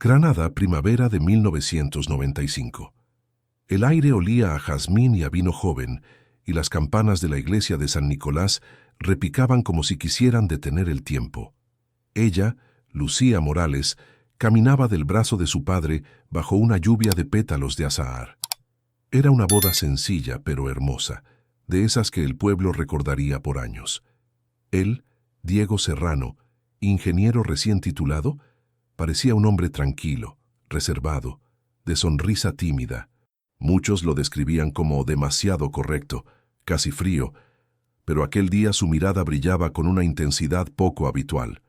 Granada, primavera de 1995. El aire olía a jazmín y a vino joven, y las campanas de la iglesia de San Nicolás repicaban como si quisieran detener el tiempo. Ella, Lucía Morales, caminaba del brazo de su padre bajo una lluvia de pétalos de azahar. Era una boda sencilla pero hermosa, de esas que el pueblo recordaría por años. Él, Diego Serrano, ingeniero recién titulado, parecía un hombre tranquilo, reservado, de sonrisa tímida. Muchos lo describían como demasiado correcto, casi frío, pero aquel día su mirada brillaba con una intensidad poco habitual.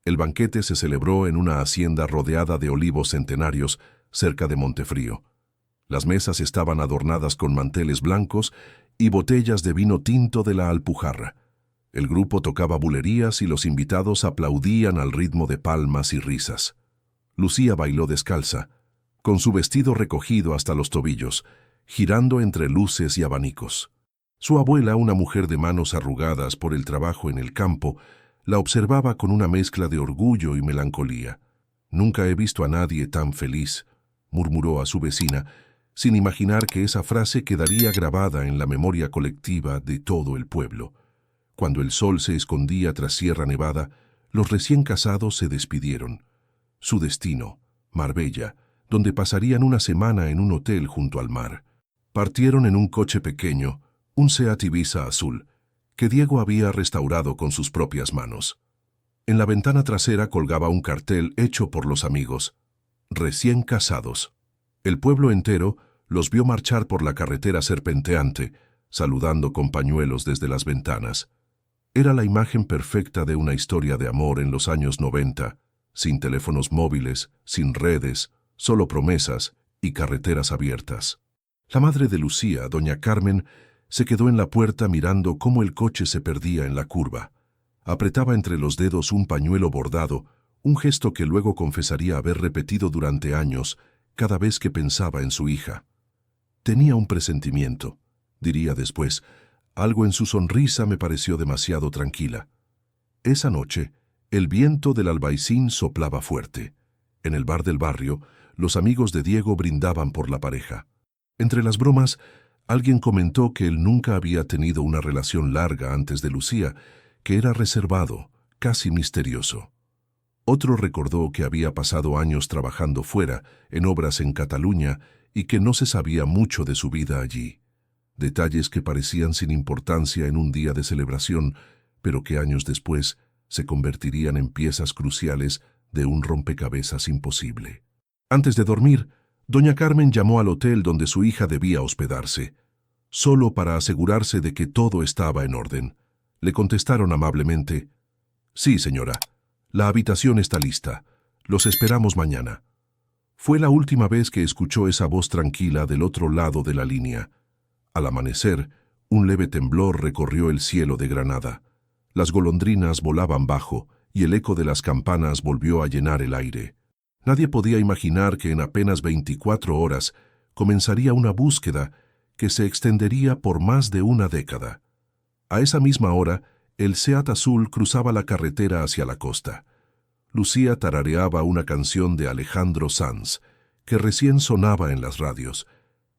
El banquete se celebró en una hacienda rodeada de olivos centenarios cerca de Montefrío. Las mesas estaban adornadas con manteles blancos y botellas de vino tinto de la Alpujarra. El grupo tocaba bulerías y los invitados aplaudían al ritmo de palmas y risas. Lucía bailó descalza, con su vestido recogido hasta los tobillos, girando entre luces y abanicos. Su abuela, una mujer de manos arrugadas por el trabajo en el campo, la observaba con una mezcla de orgullo y melancolía. «Nunca he visto a nadie tan feliz», murmuró a su vecina, sin imaginar que esa frase quedaría grabada en la memoria colectiva de todo el pueblo. Cuando el sol se escondía tras Sierra Nevada, los recién casados se despidieron. Su destino, Marbella, donde pasarían una semana en un hotel junto al mar. Partieron en un coche pequeño, un Seat Ibiza azul, que Diego había restaurado con sus propias manos. En la ventana trasera colgaba un cartel hecho por los amigos: «Recién casados». El pueblo entero los vio marchar por la carretera serpenteante, saludando con pañuelos desde las ventanas. Era la imagen perfecta de una historia de amor en los años 90, sin teléfonos móviles, sin redes, solo promesas y carreteras abiertas. La madre de Lucía, doña Carmen, se quedó en la puerta mirando cómo el coche se perdía en la curva. Apretaba entre los dedos un pañuelo bordado, un gesto que luego confesaría haber repetido durante años cada vez que pensaba en su hija. «Tenía un presentimiento», diría después. «Algo en su sonrisa me pareció demasiado tranquila». Esa noche, el viento del albaicín soplaba fuerte. En el bar del barrio, los amigos de Diego brindaban por la pareja. Entre las bromas, alguien comentó que él nunca había tenido una relación larga antes de Lucía, que era reservado, casi misterioso. Otro recordó que había pasado años trabajando fuera, en obras en Cataluña, y que no se sabía mucho de su vida allí. Detalles que parecían sin importancia en un día de celebración, pero que años después se convertirían en piezas cruciales de un rompecabezas imposible. Antes de dormir, doña Carmen llamó al hotel donde su hija debía hospedarse, solo para asegurarse de que todo estaba en orden. Le contestaron amablemente: «Sí, señora, la habitación está lista. Los esperamos mañana». Fue la última vez que escuchó esa voz tranquila del otro lado de la línea. Al amanecer, un leve temblor recorrió el cielo de Granada. Las golondrinas volaban bajo y el eco de las campanas volvió a llenar el aire. Nadie podía imaginar que en apenas 24 horas comenzaría una búsqueda que se extendería por más de una década. A esa misma hora, el Seat azul cruzaba la carretera hacia la costa. Lucía tarareaba una canción de Alejandro Sanz, que recién sonaba en las radios,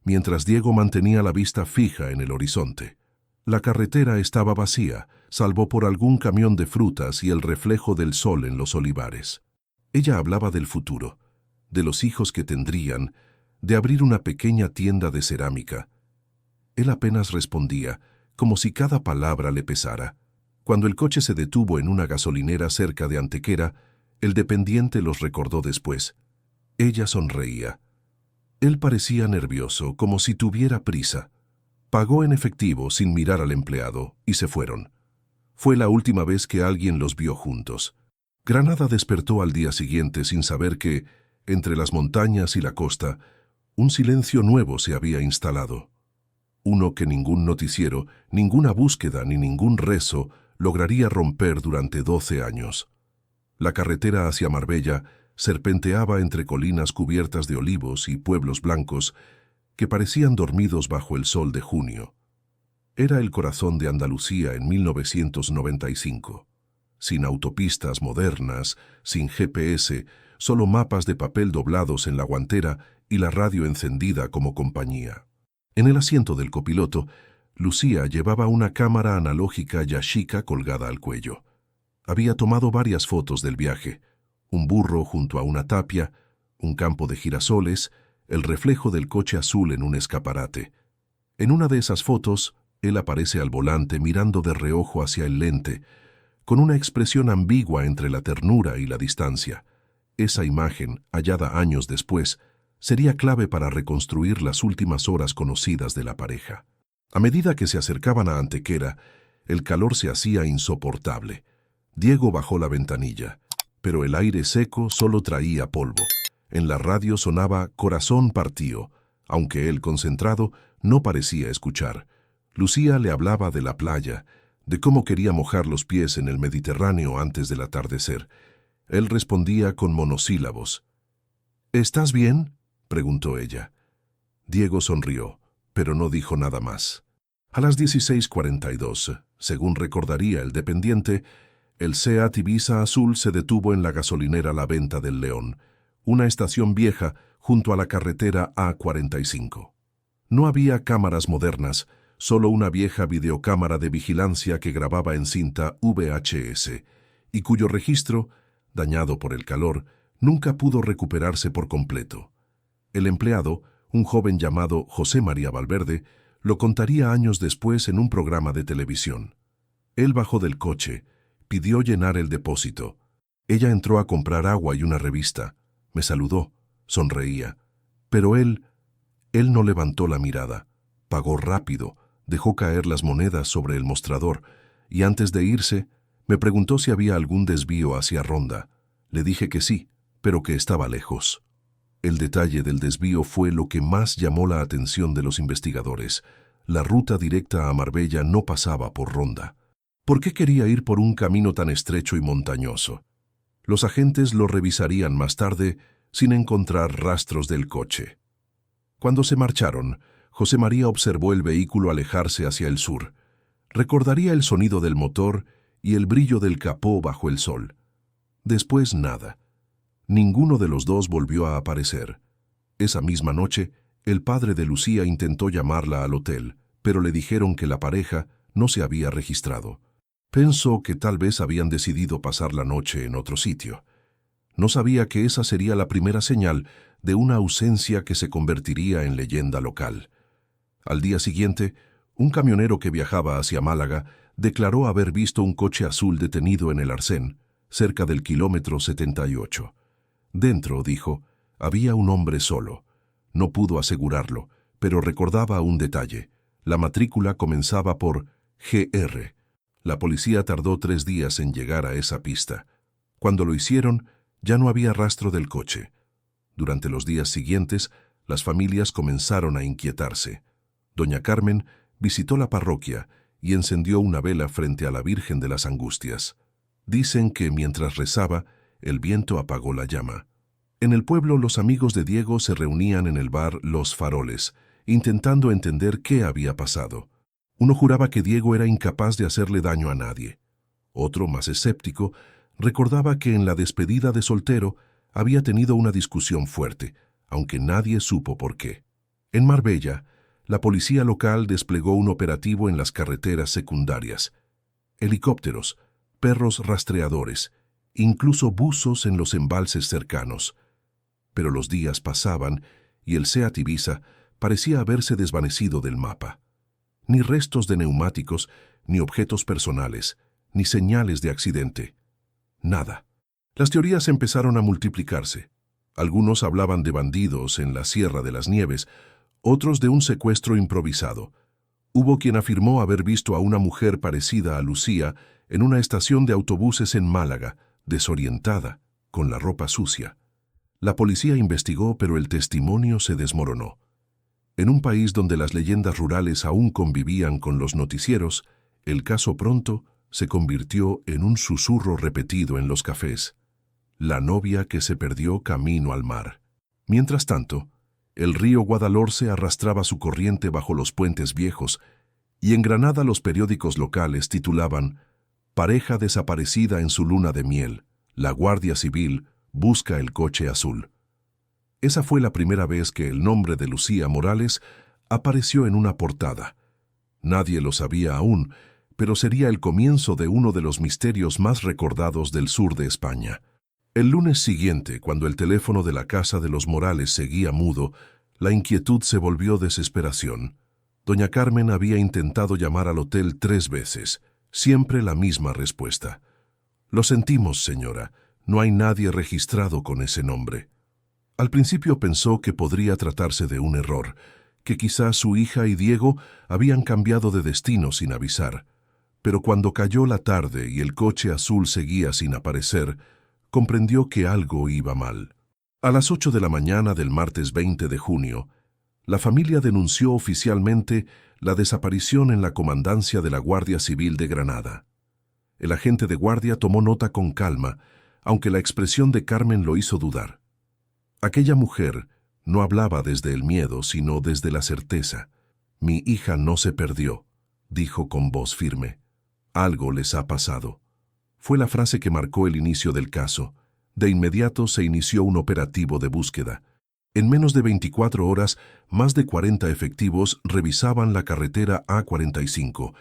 mientras Diego mantenía la vista fija en el horizonte. La carretera estaba vacía, salvo por algún camión de frutas y el reflejo del sol en los olivares. Ella hablaba del futuro, de los hijos que tendrían, de abrir una pequeña tienda de cerámica. Él apenas respondía, como si cada palabra le pesara. Cuando el coche se detuvo en una gasolinera cerca de Antequera, el dependiente los recordó después. Ella sonreía. Él parecía nervioso, como si tuviera prisa. Pagó en efectivo sin mirar al empleado y se fueron. Fue la última vez que alguien los vio juntos. Granada despertó al día siguiente sin saber que, entre las montañas y la costa, un silencio nuevo se había instalado. Uno que ningún noticiero, ninguna búsqueda ni ningún rezo lograría romper durante 12 años. La carretera hacia Marbella serpenteaba entre colinas cubiertas de olivos y pueblos blancos que parecían dormidos bajo el sol de junio. Era el corazón de Andalucía en 1995. Sin autopistas modernas, sin GPS, solo mapas de papel doblados en la guantera y la radio encendida como compañía. En el asiento del copiloto, Lucía llevaba una cámara analógica Yashica colgada al cuello. Había tomado varias fotos del viaje: un burro junto a una tapia, un campo de girasoles, el reflejo del coche azul en un escaparate. En una de esas fotos, él aparece al volante mirando de reojo hacia el lente, con una expresión ambigua entre la ternura y la distancia. Esa imagen, hallada años después, sería clave para reconstruir las últimas horas conocidas de la pareja. A medida que se acercaban a Antequera, el calor se hacía insoportable. Diego bajó la ventanilla, pero el aire seco solo traía polvo. En la radio sonaba Corazón Partío, aunque él, concentrado, no parecía escuchar. Lucía le hablaba de la playa, de cómo quería mojar los pies en el Mediterráneo antes del atardecer. Él respondía con monosílabos. ¿Estás bien?, preguntó ella. Diego sonrió, pero no dijo nada más. A las 16:42, según recordaría el dependiente, el Seat Ibiza azul se detuvo en la gasolinera La Venta del León, una estación vieja junto a la carretera A45. No había cámaras modernas, solo una vieja videocámara de vigilancia que grababa en cinta VHS, y cuyo registro, dañado por el calor, nunca pudo recuperarse por completo. El empleado, un joven llamado José María Valverde, lo contaría años después en un programa de televisión. Él bajó del coche, pidió llenar el depósito. Ella entró a comprar agua y una revista. Me saludó, sonreía. Pero él no levantó la mirada. Pagó rápido, dejó caer las monedas sobre el mostrador, y antes de irse, me preguntó si había algún desvío hacia Ronda. Le dije que sí, pero que estaba lejos. El detalle del desvío fue lo que más llamó la atención de los investigadores. La ruta directa a Marbella no pasaba por Ronda. ¿Por qué quería ir por un camino tan estrecho y montañoso? Los agentes lo revisarían más tarde sin encontrar rastros del coche. Cuando se marcharon, José María observó el vehículo alejarse hacia el sur. Recordaría el sonido del motor y el brillo del capó bajo el sol. Después nada. Ninguno de los dos volvió a aparecer. Esa misma noche, el padre de Lucía intentó llamarla al hotel, pero le dijeron que la pareja no se había registrado. Pensó que tal vez habían decidido pasar la noche en otro sitio. No sabía que esa sería la primera señal de una ausencia que se convertiría en leyenda local. Al día siguiente, un camionero que viajaba hacia Málaga declaró haber visto un coche azul detenido en el Arsén, cerca del kilómetro 78. Dentro, dijo, había un hombre solo. No pudo asegurarlo, pero recordaba un detalle. La matrícula comenzaba por GR. La policía tardó 3 días en llegar a esa pista. Cuando lo hicieron, ya no había rastro del coche. Durante los días siguientes, las familias comenzaron a inquietarse. Doña Carmen visitó la parroquia y encendió una vela frente a la Virgen de las Angustias. Dicen que mientras rezaba, el viento apagó la llama. En el pueblo, los amigos de Diego se reunían en el bar Los Faroles, intentando entender qué había pasado. Uno juraba que Diego era incapaz de hacerle daño a nadie. Otro, más escéptico, recordaba que en la despedida de soltero había tenido una discusión fuerte, aunque nadie supo por qué. En Marbella, la policía local desplegó un operativo en las carreteras secundarias. Helicópteros, perros rastreadores, incluso buzos en los embalses cercanos. Pero los días pasaban y el Seat Ibiza parecía haberse desvanecido del mapa. Ni restos de neumáticos, ni objetos personales, ni señales de accidente. Nada. Las teorías empezaron a multiplicarse. Algunos hablaban de bandidos en la Sierra de las Nieves, otros de un secuestro improvisado. Hubo quien afirmó haber visto a una mujer parecida a Lucía en una estación de autobuses en Málaga, desorientada, con la ropa sucia. La policía investigó, pero el testimonio se desmoronó. En un país donde las leyendas rurales aún convivían con los noticieros, el caso pronto se convirtió en un susurro repetido en los cafés. La novia que se perdió camino al mar. Mientras tanto, el río Guadalhorce arrastraba su corriente bajo los puentes viejos, y en Granada los periódicos locales titulaban «Pareja desaparecida en su luna de miel, la Guardia Civil Busca el coche azul. Esa fue la primera vez que el nombre de Lucía Morales apareció en una portada. Nadie lo sabía aún, pero sería el comienzo de uno de los misterios más recordados del sur de España. El lunes siguiente, cuando el teléfono de la casa de los Morales seguía mudo, la inquietud se volvió desesperación. Doña Carmen había intentado llamar al hotel 3 veces, siempre la misma respuesta. Lo sentimos, señora, no hay nadie registrado con ese nombre. Al principio pensó que podría tratarse de un error, que quizás su hija y Diego habían cambiado de destino sin avisar. Pero cuando cayó la tarde y el coche azul seguía sin aparecer, comprendió que algo iba mal. A las 8 de la mañana del martes 20 de junio, la familia denunció oficialmente la desaparición en la comandancia de la Guardia Civil de Granada. El agente de guardia tomó nota con calma, aunque la expresión de Carmen lo hizo dudar. Aquella mujer no hablaba desde el miedo, sino desde la certeza. «Mi hija no se perdió», dijo con voz firme. «Algo les ha pasado». Fue la frase que marcó el inicio del caso. De inmediato se inició un operativo de búsqueda. En menos de 24 horas, más de 40 efectivos revisaban la carretera A45,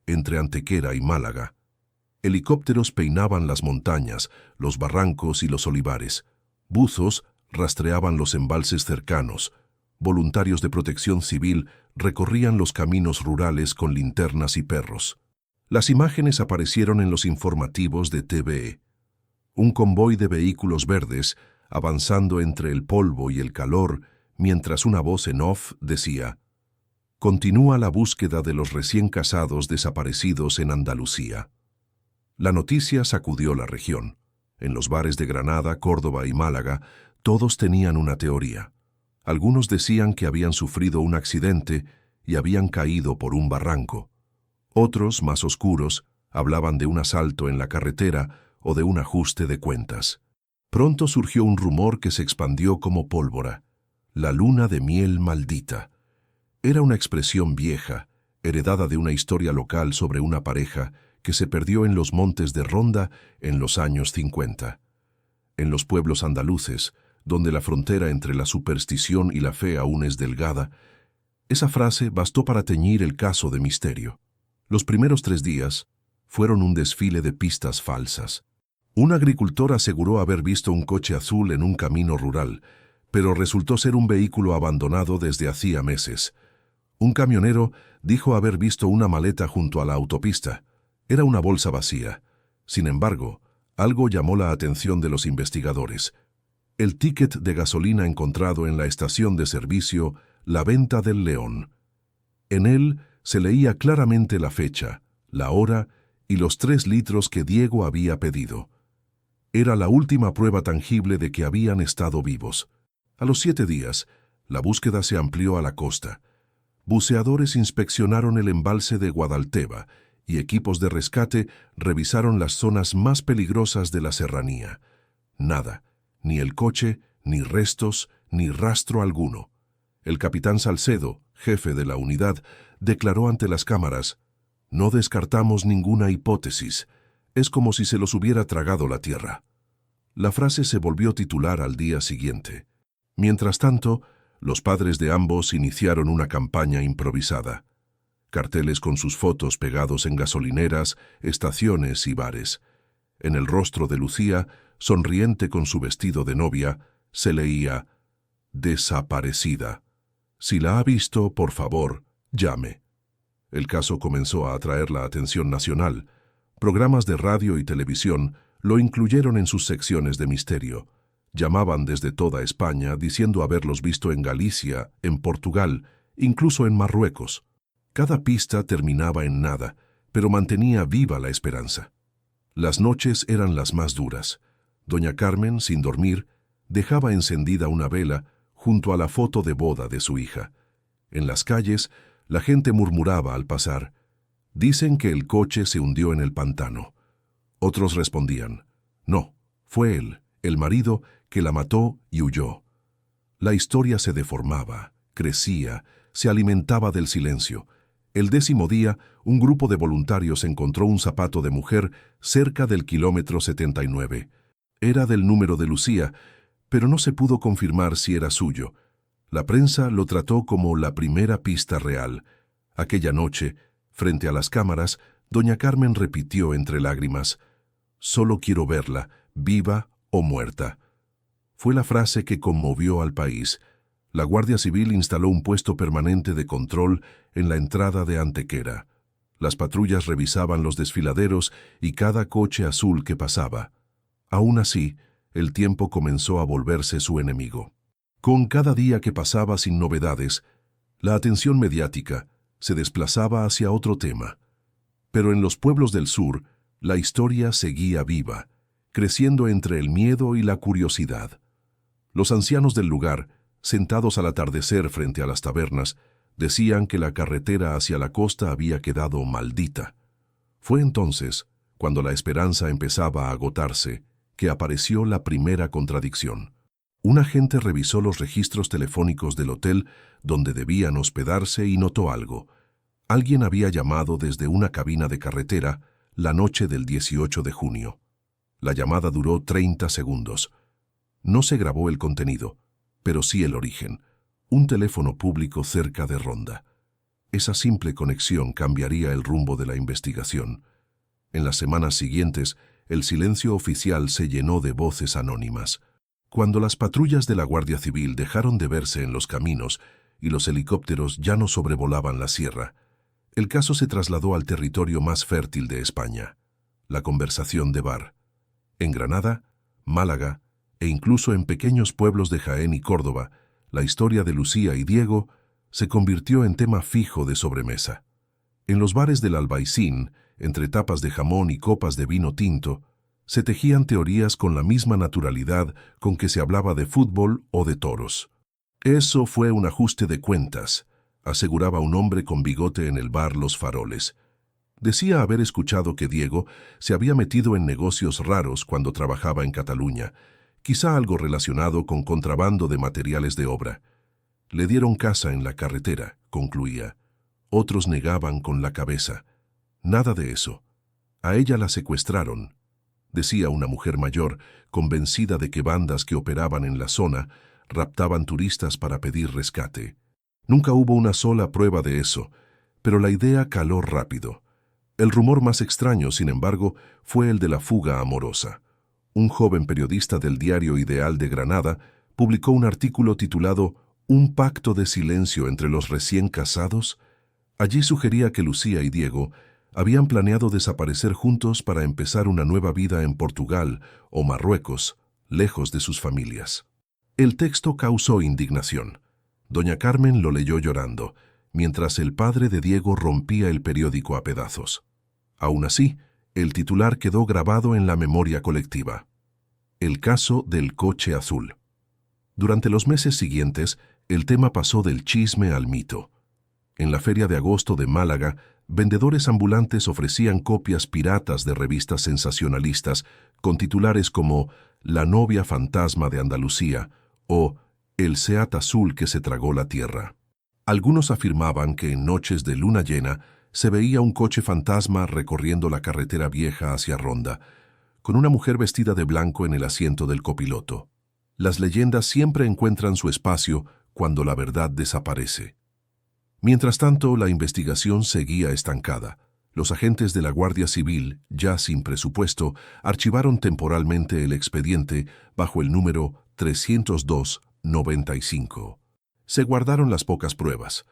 entre Antequera y Málaga. Helicópteros peinaban las montañas, los barrancos y los olivares. Buzos rastreaban los embalses cercanos. Voluntarios de protección civil recorrían los caminos rurales con linternas y perros. Las imágenes aparecieron en los informativos de TVE. Un convoy de vehículos verdes avanzando entre el polvo y el calor, mientras una voz en off decía: «Continúa la búsqueda de los recién casados desaparecidos en Andalucía». La noticia sacudió la región. En los bares de Granada, Córdoba y Málaga, todos tenían una teoría. Algunos decían que habían sufrido un accidente y habían caído por un barranco. Otros, más oscuros, hablaban de un asalto en la carretera o de un ajuste de cuentas. Pronto surgió un rumor que se expandió como pólvora: la luna de miel maldita. Era una expresión vieja, heredada de una historia local sobre una pareja que se perdió en los montes de Ronda en los años 50. En los pueblos andaluces, donde la frontera entre la superstición y la fe aún es delgada, esa frase bastó para teñir el caso de misterio. Los primeros 3 días fueron un desfile de pistas falsas. Un agricultor aseguró haber visto un coche azul en un camino rural, pero resultó ser un vehículo abandonado desde hacía meses. Un camionero dijo haber visto una maleta junto a la autopista. Era una bolsa vacía. Sin embargo, algo llamó la atención de los investigadores: el ticket de gasolina encontrado en la estación de servicio La Venta del León. En él se leía claramente la fecha, la hora y los 3 litros que Diego había pedido. Era la última prueba tangible de que habían estado vivos. A los 7 días, la búsqueda se amplió a la costa. Buceadores inspeccionaron el embalse de Guadalteba y equipos de rescate revisaron las zonas más peligrosas de la serranía. Nada, ni el coche, ni restos, ni rastro alguno. El capitán Salcedo, jefe de la unidad, declaró ante las cámaras: «No descartamos ninguna hipótesis. Es como si se los hubiera tragado la tierra». La frase se volvió titular al día siguiente. Mientras tanto, los padres de ambos iniciaron una campaña improvisada. Carteles con sus fotos pegados en gasolineras, estaciones y bares. En el rostro de Lucía, sonriente con su vestido de novia, se leía: «Desaparecida. Si la ha visto, por favor, llame». El caso comenzó a atraer la atención nacional. Programas de radio y televisión lo incluyeron en sus secciones de misterio. Llamaban desde toda España diciendo haberlos visto en Galicia, en Portugal, incluso en Marruecos. Cada pista terminaba en nada, pero mantenía viva la esperanza. Las noches eran las más duras. Doña Carmen, sin dormir, dejaba encendida una vela junto a la foto de boda de su hija. En las calles, la gente murmuraba al pasar: «Dicen que el coche se hundió en el pantano». Otros respondían: «No, fue él, el marido, que la mató y huyó». La historia se deformaba, crecía, se alimentaba del silencio. El 10º día, un grupo de voluntarios encontró un zapato de mujer cerca del kilómetro 79. Era del número de Lucía, pero no se pudo confirmar si era suyo. La prensa lo trató como la primera pista real. Aquella noche, frente a las cámaras, doña Carmen repitió entre lágrimas: «Solo quiero verla, viva o muerta». Fue la frase que conmovió al país. La Guardia Civil instaló un puesto permanente de control en la entrada de Antequera. Las patrullas revisaban los desfiladeros y cada coche azul que pasaba. Aún así, el tiempo comenzó a volverse su enemigo. Con cada día que pasaba sin novedades, la atención mediática se desplazaba hacia otro tema. Pero en los pueblos del sur, la historia seguía viva, creciendo entre el miedo y la curiosidad. Los ancianos del lugar, sentados al atardecer frente a las tabernas, decían que la carretera hacia la costa había quedado maldita. Fue entonces, cuando la esperanza empezaba a agotarse, que apareció la primera contradicción. Un agente revisó los registros telefónicos del hotel donde debían hospedarse y notó algo. Alguien había llamado desde una cabina de carretera la noche del 18 de junio. La llamada duró 30 segundos. No se grabó el contenido, pero sí el origen: un teléfono público cerca de Ronda. Esa simple conexión cambiaría el rumbo de la investigación. En las semanas siguientes, el silencio oficial se llenó de voces anónimas. Cuando las patrullas de la Guardia Civil dejaron de verse en los caminos y los helicópteros ya no sobrevolaban la sierra, el caso se trasladó al territorio más fértil de España: la conversación de bar. En Granada, Málaga e incluso en pequeños pueblos de Jaén y Córdoba, la historia de Lucía y Diego se convirtió en tema fijo de sobremesa. En los bares del Albaicín, entre tapas de jamón y copas de vino tinto, se tejían teorías con la misma naturalidad con que se hablaba de fútbol o de toros. «Eso fue un ajuste de cuentas», aseguraba un hombre con bigote en el bar Los Faroles. Decía haber escuchado que Diego se había metido en negocios raros cuando trabajaba en Cataluña, quizá algo relacionado con contrabando de materiales de obra. «Le dieron casa en la carretera», concluía. Otros negaban con la cabeza. «Nada de eso. A ella la secuestraron», decía una mujer mayor, convencida de que bandas que operaban en la zona raptaban turistas para pedir rescate. Nunca hubo una sola prueba de eso, pero la idea caló rápido. El rumor más extraño, sin embargo, fue el de la fuga amorosa. Un joven periodista del diario Ideal de Granada publicó un artículo titulado «Un pacto de silencio entre los recién casados». Allí sugería que Lucía y Diego habían planeado desaparecer juntos para empezar una nueva vida en Portugal o Marruecos, lejos de sus familias. El texto causó indignación. Doña Carmen lo leyó llorando, mientras el padre de Diego rompía el periódico a pedazos. Aún así, el titular quedó grabado en la memoria colectiva: «El caso del coche azul». Durante los meses siguientes, el tema pasó del chisme al mito. En la Feria de Agosto de Málaga, vendedores ambulantes ofrecían copias piratas de revistas sensacionalistas con titulares como «La novia fantasma de Andalucía» o «El Seat azul que se tragó la tierra». Algunos afirmaban que en noches de luna llena se veía un coche fantasma recorriendo la carretera vieja hacia Ronda, con una mujer vestida de blanco en el asiento del copiloto. Las leyendas siempre encuentran su espacio cuando la verdad desaparece. Mientras tanto, la investigación seguía estancada. Los agentes de la Guardia Civil, ya sin presupuesto, archivaron temporalmente el expediente bajo el número 302-95. Se guardaron las pocas pruebas: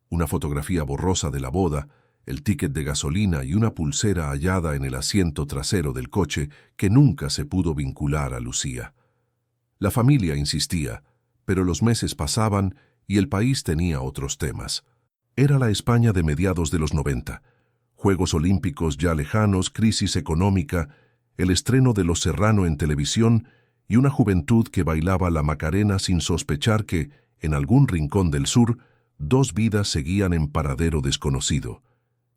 una fotografía borrosa de la boda, el ticket de gasolina y una pulsera hallada en el asiento trasero del coche que nunca se pudo vincular a Lucía. La familia insistía, pero los meses pasaban y el país tenía otros temas. Era la España de mediados de los 90. Juegos Olímpicos ya lejanos, crisis económica, el estreno de Los Serrano en televisión y una juventud que bailaba la Macarena sin sospechar que, en algún rincón del sur, dos vidas seguían en paradero desconocido.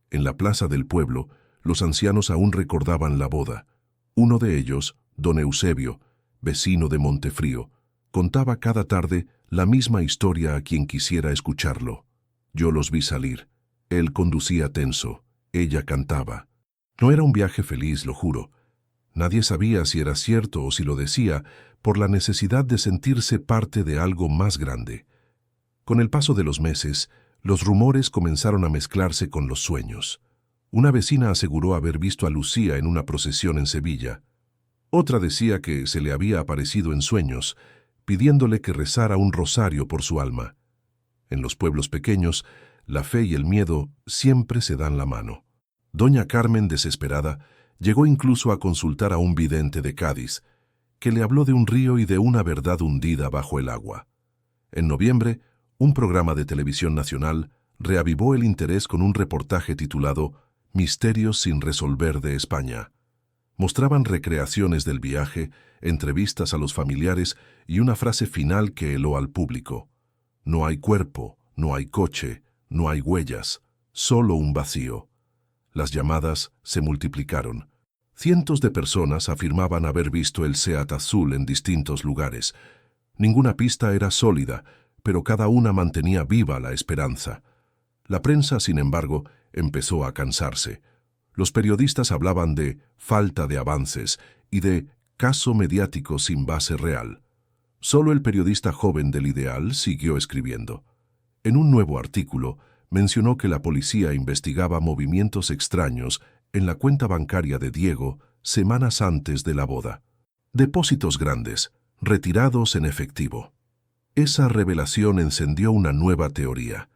En la plaza del pueblo, los ancianos aún recordaban la boda. Uno de ellos, don Eusebio, vecino de Montefrío, contaba cada tarde la misma historia a quien quisiera escucharlo. Yo los vi salir. Él conducía tenso, ella cantaba. No era un viaje feliz, lo juro. Nadie sabía si era cierto o si lo decía por la necesidad de sentirse parte de algo más grande. Con el paso de los meses, los rumores comenzaron a mezclarse con los sueños. Una vecina aseguró haber visto a Lucía en una procesión en Sevilla. Otra decía que se le había aparecido en sueños, pidiéndole que rezara un rosario por su alma. En los pueblos pequeños, la fe y el miedo siempre se dan la mano. Doña Carmen, desesperada, llegó incluso a consultar a un vidente de Cádiz, que le habló de un río y de una verdad hundida bajo el agua. En noviembre, un programa de televisión nacional reavivó el interés con un reportaje titulado Misterios sin resolver de España. Mostraban recreaciones del viaje, entrevistas a los familiares y una frase final que heló al público. No hay cuerpo, no hay coche, no hay huellas, solo un vacío. Las llamadas se multiplicaron. Cientos de personas afirmaban haber visto el Seat azul en distintos lugares. Ninguna pista era sólida, pero cada una mantenía viva la esperanza. La prensa, sin embargo, empezó a cansarse. Los periodistas hablaban de falta de avances y de caso mediático sin base real. Solo el periodista joven del Ideal siguió escribiendo. En un nuevo artículo, mencionó que la policía investigaba movimientos extraños en la cuenta bancaria de Diego semanas antes de la boda. Depósitos grandes, retirados en efectivo. Esa revelación encendió una nueva teoría.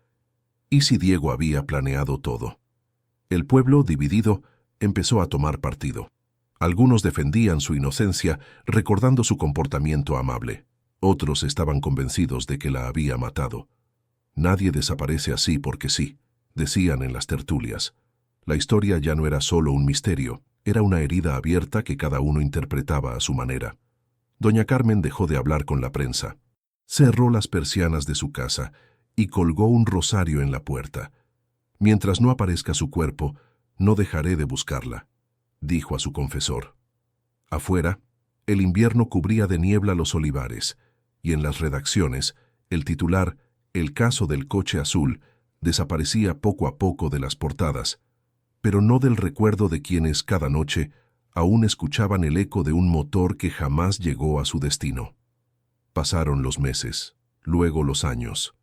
¿Y si Diego había planeado todo? El pueblo, dividido, empezó a tomar partido. Algunos defendían su inocencia, recordando su comportamiento amable. Otros estaban convencidos de que la había matado. Nadie desaparece así porque sí, decían en las tertulias. La historia ya no era solo un misterio, era una herida abierta que cada uno interpretaba a su manera. Doña Carmen dejó de hablar con la prensa. Cerró las persianas de su casa y colgó un rosario en la puerta. Mientras no aparezca su cuerpo, no dejaré de buscarla, dijo a su confesor. Afuera, el invierno cubría de niebla los olivares, y en las redacciones, el titular El caso del coche azul desaparecía poco a poco de las portadas, pero no del recuerdo de quienes cada noche aún escuchaban el eco de un motor que jamás llegó a su destino. Pasaron los meses, luego los años.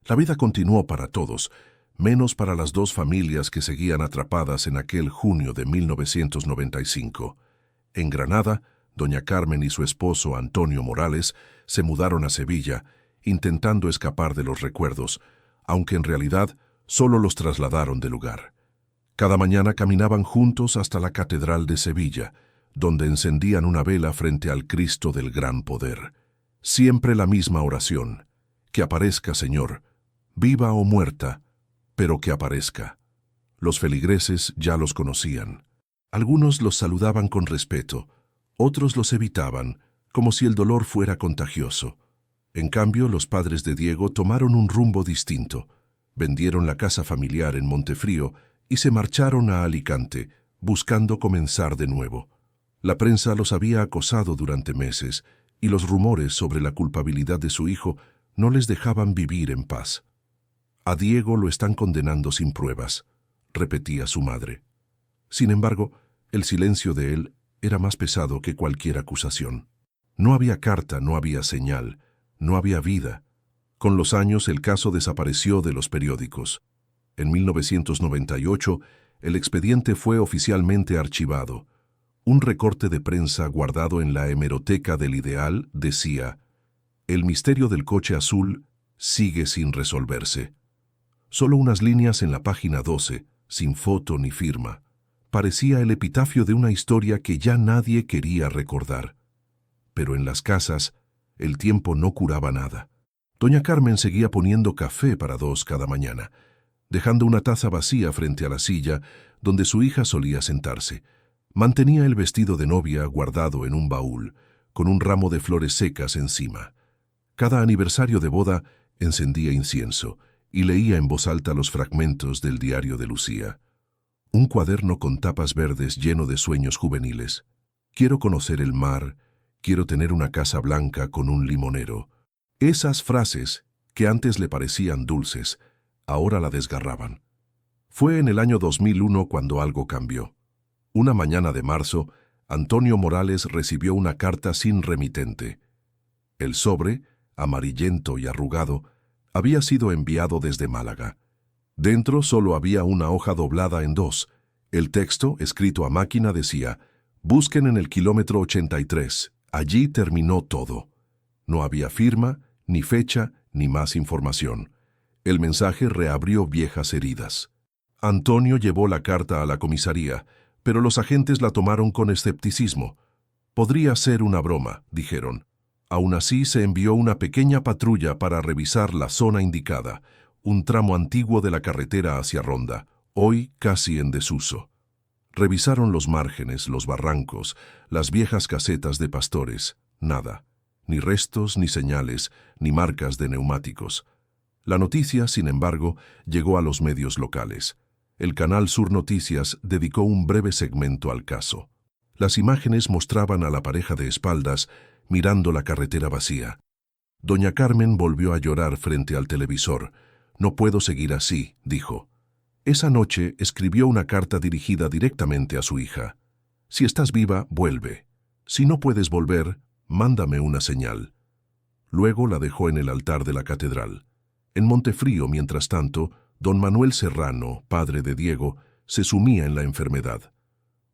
La vida continuó para todos, menos para las dos familias que seguían atrapadas en aquel junio de 1995. En Granada, doña Carmen y su esposo Antonio Morales se mudaron a Sevilla, intentando escapar de los recuerdos, aunque en realidad solo los trasladaron de lugar. Cada mañana caminaban juntos hasta la Catedral de Sevilla, donde encendían una vela frente al Cristo del Gran Poder. Siempre la misma oración: que aparezca, Señor, viva o muerta, pero que aparezca. Los feligreses ya los conocían. Algunos los saludaban con respeto, otros los evitaban, como si el dolor fuera contagioso. En cambio, los padres de Diego tomaron un rumbo distinto. Vendieron la casa familiar en Montefrío y se marcharon a Alicante, buscando comenzar de nuevo. La prensa los había acosado durante meses, y los rumores sobre la culpabilidad de su hijo no les dejaban vivir en paz. A Diego lo están condenando sin pruebas, repetía su madre. Sin embargo, el silencio de él era más pesado que cualquier acusación. No había carta, no había señal, no había vida. Con los años el caso desapareció de los periódicos. En 1998, el expediente fue oficialmente archivado. Un recorte de prensa guardado en la hemeroteca del Ideal decía: «El misterio del coche azul sigue sin resolverse». Solo unas líneas en la página 12, sin foto ni firma. Parecía el epitafio de una historia que ya nadie quería recordar. Pero en las casas, el tiempo no curaba nada. Doña Carmen seguía poniendo café para dos cada mañana, dejando una taza vacía frente a la silla donde su hija solía sentarse. Mantenía el vestido de novia guardado en un baúl, con un ramo de flores secas encima. Cada aniversario de boda encendía incienso y leía en voz alta los fragmentos del diario de Lucía. Un cuaderno con tapas verdes lleno de sueños juveniles. Quiero conocer el mar, quiero tener una casa blanca con un limonero. Esas frases, que antes le parecían dulces, ahora la desgarraban. Fue en el año 2001 cuando algo cambió. Una mañana de marzo, Antonio Morales recibió una carta sin remitente. El sobre, amarillento y arrugado, había sido enviado desde Málaga. Dentro solo había una hoja doblada en dos. El texto, escrito a máquina, decía: «Busquen en el kilómetro 83. Allí terminó todo». No había firma, ni fecha, ni más información. El mensaje reabrió viejas heridas. Antonio llevó la carta a la comisaría, pero los agentes la tomaron con escepticismo. «Podría ser una broma», dijeron. Aún así, se envió una pequeña patrulla para revisar la zona indicada, un tramo antiguo de la carretera hacia Ronda, hoy casi en desuso. Revisaron los márgenes, los barrancos, las viejas casetas de pastores. Nada. Ni restos, ni señales, ni marcas de neumáticos. La noticia, sin embargo, llegó a los medios locales. El Canal Sur Noticias dedicó un breve segmento al caso. Las imágenes mostraban a la pareja de espaldas, mirando la carretera vacía. Doña Carmen volvió a llorar frente al televisor. «No puedo seguir así», dijo. Esa noche escribió una carta dirigida directamente a su hija. «Si estás viva, vuelve. Si no puedes volver, mándame una señal». Luego la dejó en el altar de la catedral. En Montefrío, mientras tanto, don Manuel Serrano, padre de Diego, se sumía en la enfermedad.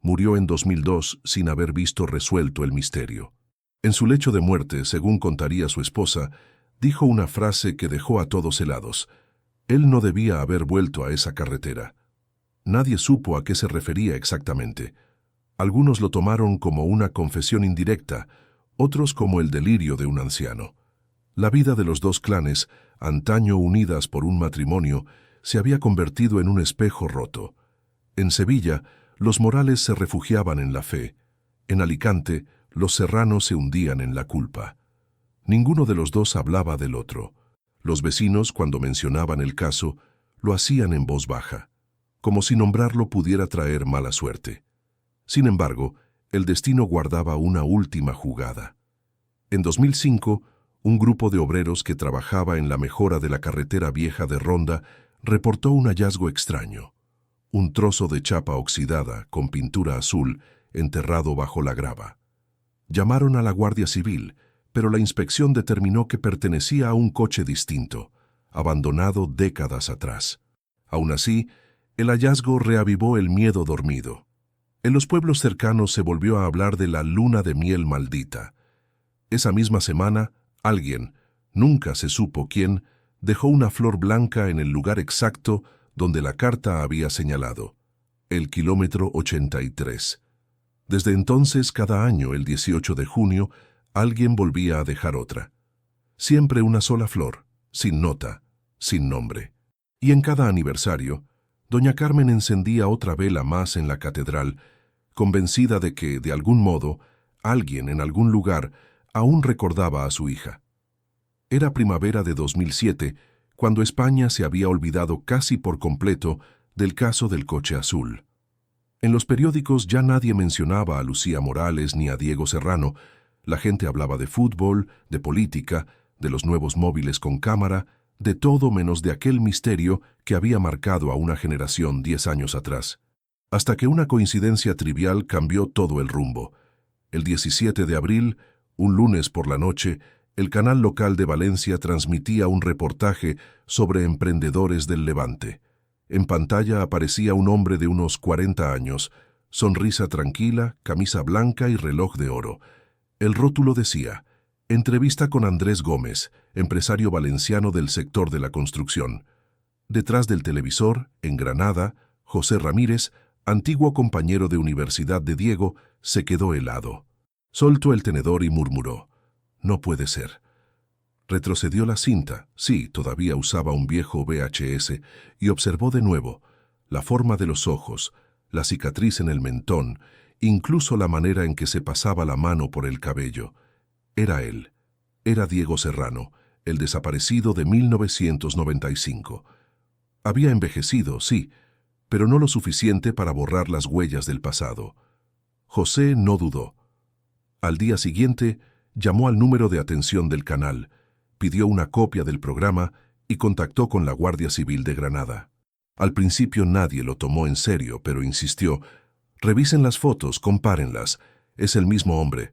Murió en 2002 sin haber visto resuelto el misterio. En su lecho de muerte, según contaría su esposa, dijo una frase que dejó a todos helados. Él no debía haber vuelto a esa carretera. Nadie supo a qué se refería exactamente. Algunos lo tomaron como una confesión indirecta, otros como el delirio de un anciano. La vida de los dos clanes, antaño unidas por un matrimonio, se había convertido en un espejo roto. En Sevilla, los Morales se refugiaban en la fe. En Alicante, los Serranos se hundían en la culpa. Ninguno de los dos hablaba del otro. Los vecinos, cuando mencionaban el caso, lo hacían en voz baja, como si nombrarlo pudiera traer mala suerte. Sin embargo, el destino guardaba una última jugada. En 2005, un grupo de obreros que trabajaba en la mejora de la carretera vieja de Ronda reportó un hallazgo extraño. Un trozo de chapa oxidada, con pintura azul, enterrado bajo la grava. Llamaron a la Guardia Civil, pero la inspección determinó que pertenecía a un coche distinto, abandonado décadas atrás. Aún así, el hallazgo reavivó el miedo dormido. En los pueblos cercanos se volvió a hablar de la luna de miel maldita. Esa misma semana, alguien, nunca se supo quién, dejó una flor blanca en el lugar exacto donde la carta había señalado, el kilómetro 83. Desde entonces, cada año, el 18 de junio, alguien volvía a dejar otra. Siempre una sola flor, sin nota, sin nombre. Y en cada aniversario, doña Carmen encendía otra vela más en la catedral, convencida de que, de algún modo, alguien en algún lugar aún recordaba a su hija. Era primavera de 2007, cuando España se había olvidado casi por completo del caso del coche azul. En los periódicos ya nadie mencionaba a Lucía Morales ni a Diego Serrano. La gente hablaba de fútbol, de política, de los nuevos móviles con cámara, de todo menos de aquel misterio que había marcado a una generación 10 años atrás. Hasta que una coincidencia trivial cambió todo el rumbo. El 17 de abril, un lunes por la noche, el canal local de Valencia transmitía un reportaje sobre emprendedores del Levante. En pantalla aparecía un hombre de unos 40 años, sonrisa tranquila, camisa blanca y reloj de oro. El rótulo decía: entrevista con Andrés Gómez, empresario valenciano del sector de la construcción. Detrás del televisor, en Granada, José Ramírez, antiguo compañero de universidad de Diego, se quedó helado. Soltó el tenedor y murmuró: «No puede ser». Retrocedió la cinta, sí, todavía usaba un viejo VHS, y observó de nuevo la forma de los ojos, la cicatriz en el mentón, incluso la manera en que se pasaba la mano por el cabello. Era él. Era Diego Serrano, el desaparecido de 1995. Había envejecido, sí, pero no lo suficiente para borrar las huellas del pasado. José no dudó. Al día siguiente, llamó al número de atención del canal, pidió una copia del programa y contactó con la Guardia Civil de Granada. Al principio nadie lo tomó en serio, pero insistió: «Revisen las fotos, compárenlas. es el mismo hombre.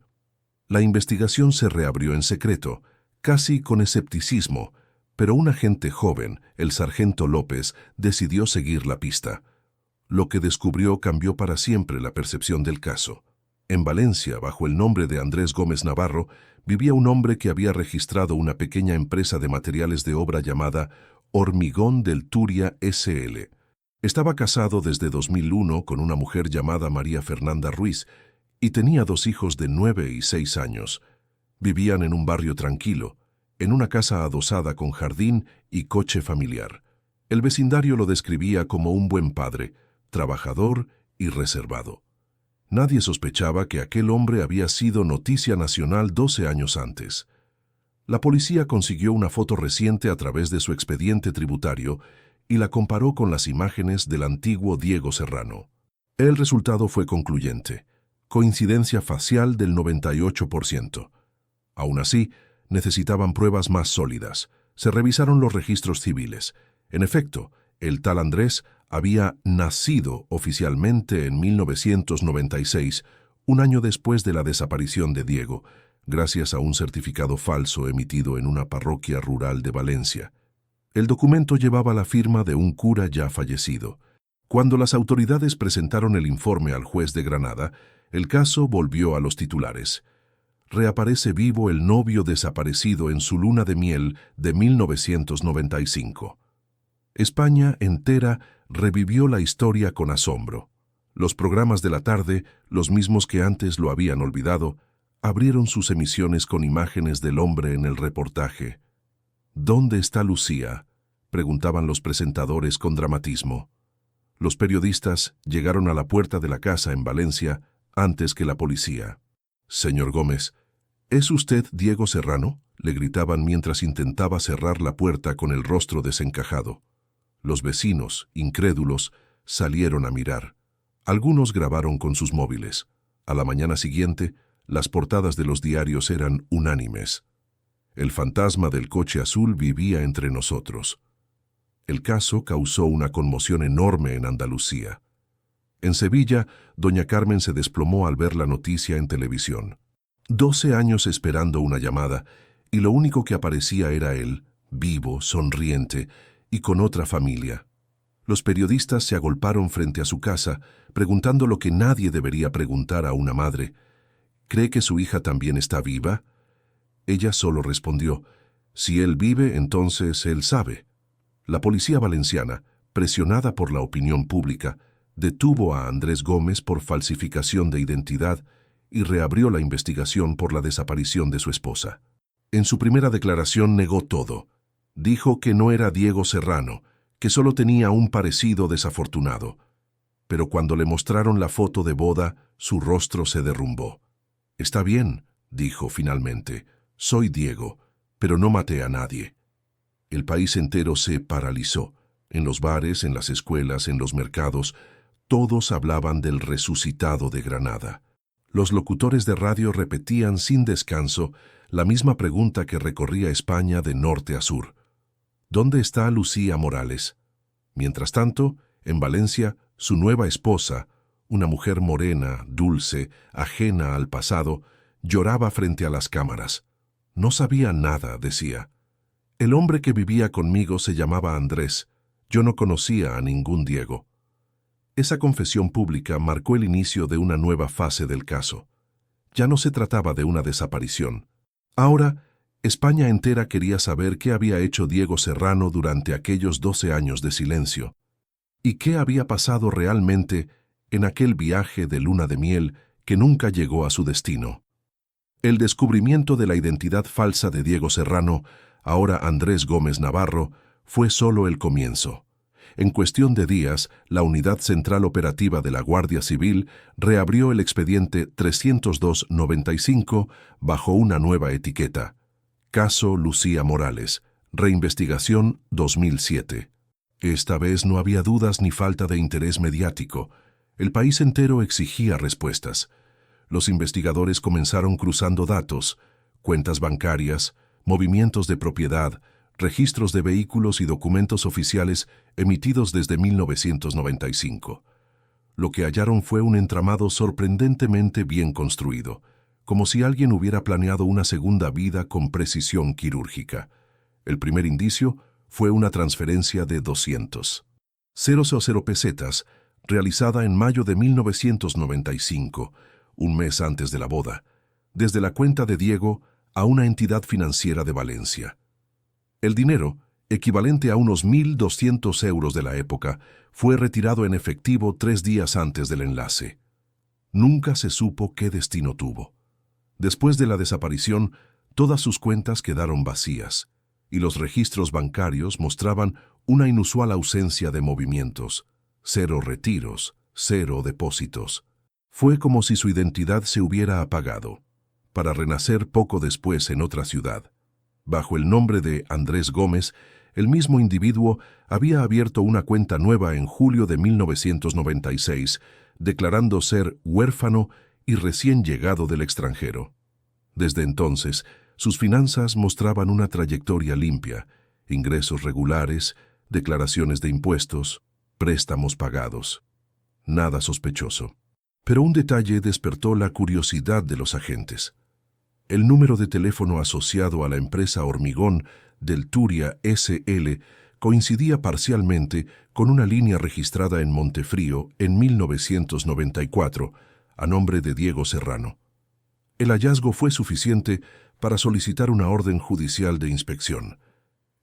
La investigación se reabrió en secreto, casi con escepticismo, pero un agente joven, el sargento López, decidió seguir la pista. Lo que descubrió cambió para siempre la percepción del caso. En Valencia, bajo el nombre de Andrés Gómez Navarro, vivía un hombre que había registrado una pequeña empresa de materiales de obra llamada Hormigón del Turia S.L. Estaba casado desde 2001 con una mujer llamada María Fernanda Ruiz y tenía 2 hijos de 9 y 6 años. Vivían en un barrio tranquilo, en una casa adosada con jardín y coche familiar. El vecindario lo describía como un buen padre, trabajador y reservado. Nadie sospechaba que aquel hombre había sido noticia nacional 12 años antes. La policía consiguió una foto reciente a través de su expediente tributario y la comparó con las imágenes del antiguo Diego Serrano. El resultado fue concluyente: coincidencia facial del 98%. Aún así, necesitaban pruebas más sólidas. Se revisaron los registros civiles. En efecto, el tal Andrés había nacido oficialmente en 1996, un año después de la desaparición de Diego, gracias a un certificado falso emitido en una parroquia rural de Valencia. El documento llevaba la firma de un cura ya fallecido. Cuando las autoridades presentaron el informe al juez de Granada, el caso volvió a los titulares. Reaparece vivo el novio desaparecido en su luna de miel de 1995. España entera revivió la historia con asombro. Los programas de la tarde, los mismos que antes lo habían olvidado, abrieron sus emisiones con imágenes del hombre en el reportaje. ¿Dónde está Lucía?, preguntaban los presentadores con dramatismo. Los periodistas llegaron a la puerta de la casa en Valencia antes que la policía. «Señor Gómez, ¿es usted Diego Serrano?», le gritaban mientras intentaba cerrar la puerta con el rostro desencajado. Los vecinos, incrédulos, salieron a mirar. Algunos grabaron con sus móviles. A la mañana siguiente, las portadas de los diarios eran unánimes. El fantasma del coche azul vivía entre nosotros. El caso causó una conmoción enorme en Andalucía. En Sevilla, doña Carmen se desplomó al ver la noticia en televisión. 12 años esperando una llamada, y lo único que aparecía era él, vivo, sonriente, y con otra familia. Los periodistas se agolparon frente a su casa, preguntando lo que nadie debería preguntar a una madre. ¿Cree que su hija también está viva? Ella solo respondió: si él vive, entonces él sabe. La policía valenciana, presionada por la opinión pública, detuvo a Andrés Gómez por falsificación de identidad y reabrió la investigación por la desaparición de su esposa. En su primera declaración negó todo. Dijo que no era Diego Serrano, que solo tenía un parecido desafortunado. Pero cuando le mostraron la foto de boda, su rostro se derrumbó. «Está bien», dijo finalmente, «soy Diego, pero no maté a nadie». El país entero se paralizó. En los bares, en las escuelas, en los mercados, todos hablaban del resucitado de Granada. Los locutores de radio repetían sin descanso la misma pregunta que recorría España de norte a sur: ¿dónde está Lucía Morales? Mientras tanto, en Valencia, su nueva esposa, una mujer morena, dulce, ajena al pasado, lloraba frente a las cámaras. No sabía nada, decía. El hombre que vivía conmigo se llamaba Andrés. Yo no conocía a ningún Diego. Esa confesión pública marcó el inicio de una nueva fase del caso. Ya no se trataba de una desaparición. Ahora, España entera quería saber qué había hecho Diego Serrano durante aquellos 12 años de silencio, y qué había pasado realmente en aquel viaje de luna de miel que nunca llegó a su destino. El descubrimiento de la identidad falsa de Diego Serrano, ahora Andrés Gómez Navarro, fue solo el comienzo. En cuestión de días, la Unidad Central Operativa de la Guardia Civil reabrió el expediente 302-95 bajo una nueva etiqueta: Caso Lucía Morales, Reinvestigación 2007. Esta vez no había dudas ni falta de interés mediático. El país entero exigía respuestas. Los investigadores comenzaron cruzando datos, cuentas bancarias, movimientos de propiedad, registros de vehículos y documentos oficiales emitidos desde 1995. Lo que hallaron fue un entramado sorprendentemente bien construido, como si alguien hubiera planeado una segunda vida con precisión quirúrgica. El primer indicio fue una transferencia de 200,000 pesetas, realizada en mayo de 1995, un mes antes de la boda, desde la cuenta de Diego a una entidad financiera de Valencia. El dinero, equivalente a unos 1.200 euros de la época, fue retirado en efectivo 3 días antes del enlace. Nunca se supo qué destino tuvo. Después de la desaparición, todas sus cuentas quedaron vacías, y los registros bancarios mostraban una inusual ausencia de movimientos, 0 retiros, 0 depósitos. Fue como si su identidad se hubiera apagado, para renacer poco después en otra ciudad. Bajo el nombre de Andrés Gómez, el mismo individuo había abierto una cuenta nueva en julio de 1996, declarando ser huérfano y recién llegado del extranjero. Desde entonces, sus finanzas mostraban una trayectoria limpia, ingresos regulares, declaraciones de impuestos, préstamos pagados. Nada sospechoso. Pero un detalle despertó la curiosidad de los agentes. El número de teléfono asociado a la empresa Hormigón del Turia S.L. coincidía parcialmente con una línea registrada en Montefrío en 1994, a nombre de Diego Serrano. El hallazgo fue suficiente para solicitar una orden judicial de inspección.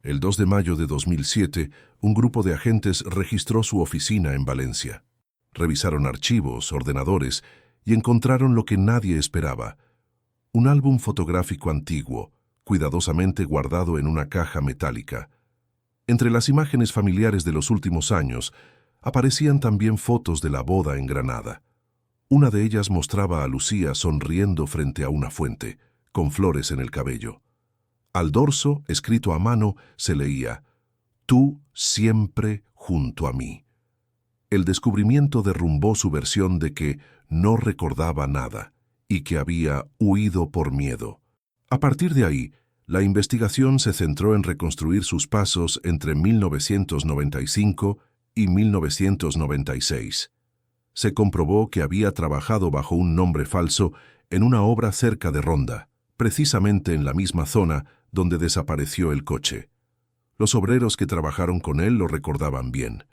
El 2 de mayo de 2007, un grupo de agentes registró su oficina en Valencia. Revisaron archivos, ordenadores, y encontraron lo que nadie esperaba: un álbum fotográfico antiguo, cuidadosamente guardado en una caja metálica. Entre las imágenes familiares de los últimos años, aparecían también fotos de la boda en Granada. Una de ellas mostraba a Lucía sonriendo frente a una fuente, con flores en el cabello. Al dorso, escrito a mano, se leía: «Tú siempre junto a mí». El descubrimiento derrumbó su versión de que no recordaba nada y que había huido por miedo. A partir de ahí, la investigación se centró en reconstruir sus pasos entre 1995 y 1996. Se comprobó que había trabajado bajo un nombre falso en una obra cerca de Ronda, precisamente en la misma zona donde desapareció el coche. Los obreros que trabajaron con él lo recordaban bien.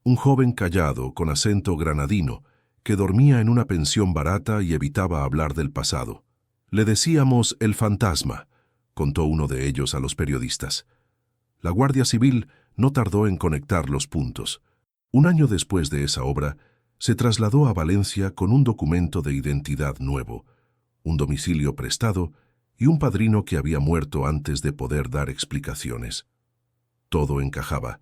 Un joven callado, con acento granadino, que dormía en una pensión barata y evitaba hablar del pasado. «Le decíamos el fantasma», contó uno de ellos a los periodistas. La Guardia Civil no tardó en conectar los puntos. Un año después de esa obra, se trasladó a Valencia con un documento de identidad nuevo, un domicilio prestado y un padrino que había muerto antes de poder dar explicaciones. Todo encajaba.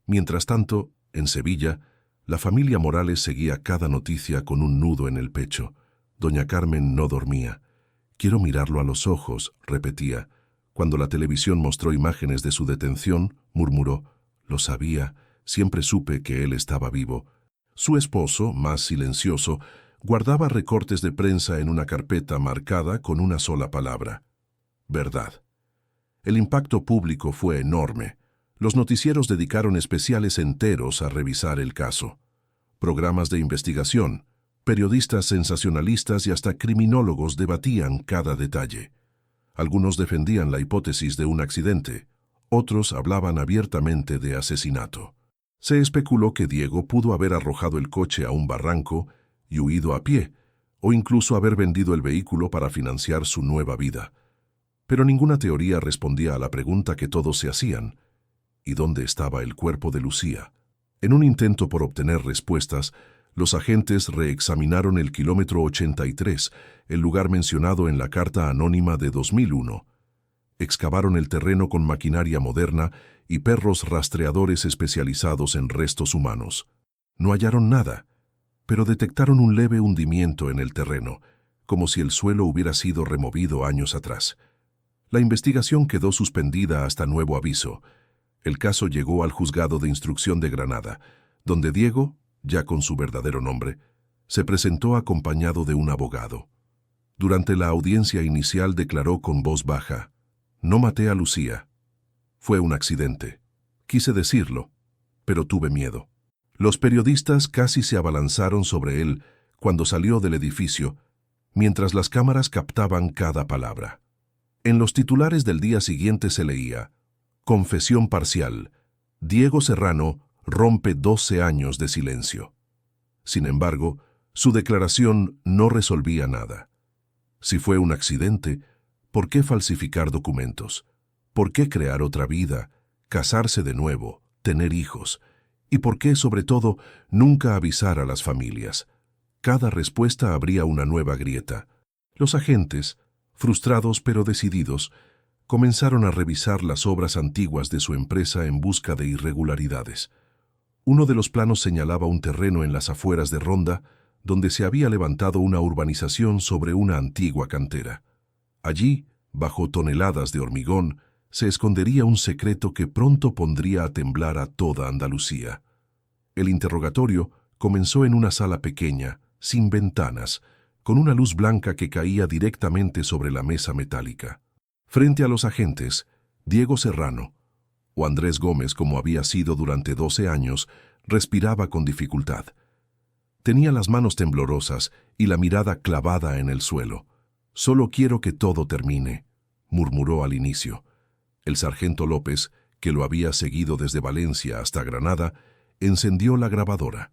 Mientras tanto, en Sevilla, la familia Morales seguía cada noticia con un nudo en el pecho. Doña Carmen no dormía. «Quiero mirarlo a los ojos», repetía. Cuando la televisión mostró imágenes de su detención, murmuró: «Lo sabía, siempre supe que él estaba vivo». Su esposo, más silencioso, guardaba recortes de prensa en una carpeta marcada con una sola palabra: verdad. El impacto público fue enorme. Los noticieros dedicaron especiales enteros a revisar el caso. Programas de investigación, periodistas sensacionalistas y hasta criminólogos debatían cada detalle. Algunos defendían la hipótesis de un accidente, otros hablaban abiertamente de asesinato. Se especuló que Diego pudo haber arrojado el coche a un barranco y huido a pie, o incluso haber vendido el vehículo para financiar su nueva vida. Pero ninguna teoría respondía a la pregunta que todos se hacían: ¿y dónde estaba el cuerpo de Lucía? En un intento por obtener respuestas, los agentes reexaminaron el kilómetro 83, el lugar mencionado en la carta anónima de 2001. Excavaron el terreno con maquinaria moderna y perros rastreadores especializados en restos humanos. No hallaron nada, pero detectaron un leve hundimiento en el terreno, como si el suelo hubiera sido removido años atrás. La investigación quedó suspendida hasta nuevo aviso. El caso llegó al Juzgado de Instrucción de Granada, donde Diego, ya con su verdadero nombre, se presentó acompañado de un abogado. Durante la audiencia inicial declaró con voz baja: «No maté a Lucía. Fue un accidente. Quise decirlo, pero tuve miedo». Los periodistas casi se abalanzaron sobre él cuando salió del edificio, mientras las cámaras captaban cada palabra. En los titulares del día siguiente se leía: confesión parcial. Diego Serrano rompe 12 años de silencio. Sin embargo, su declaración no resolvía nada. Si fue un accidente, ¿por qué falsificar documentos? ¿Por qué crear otra vida, casarse de nuevo, tener hijos? ¿Y por qué, sobre todo, nunca avisar a las familias? Cada respuesta abría una nueva grieta. Los agentes, frustrados pero decididos, comenzaron a revisar las obras antiguas de su empresa en busca de irregularidades. Uno de los planos señalaba un terreno en las afueras de Ronda, donde se había levantado una urbanización sobre una antigua cantera. Allí, bajo toneladas de hormigón, se escondería un secreto que pronto pondría a temblar a toda Andalucía. El interrogatorio comenzó en una sala pequeña, sin ventanas, con una luz blanca que caía directamente sobre la mesa metálica. Frente a los agentes, Diego Serrano, o Andrés Gómez como había sido durante 12 años, respiraba con dificultad. Tenía las manos temblorosas y la mirada clavada en el suelo. «Solo quiero que todo termine», murmuró al inicio. El sargento López, que lo había seguido desde Valencia hasta Granada, encendió la grabadora.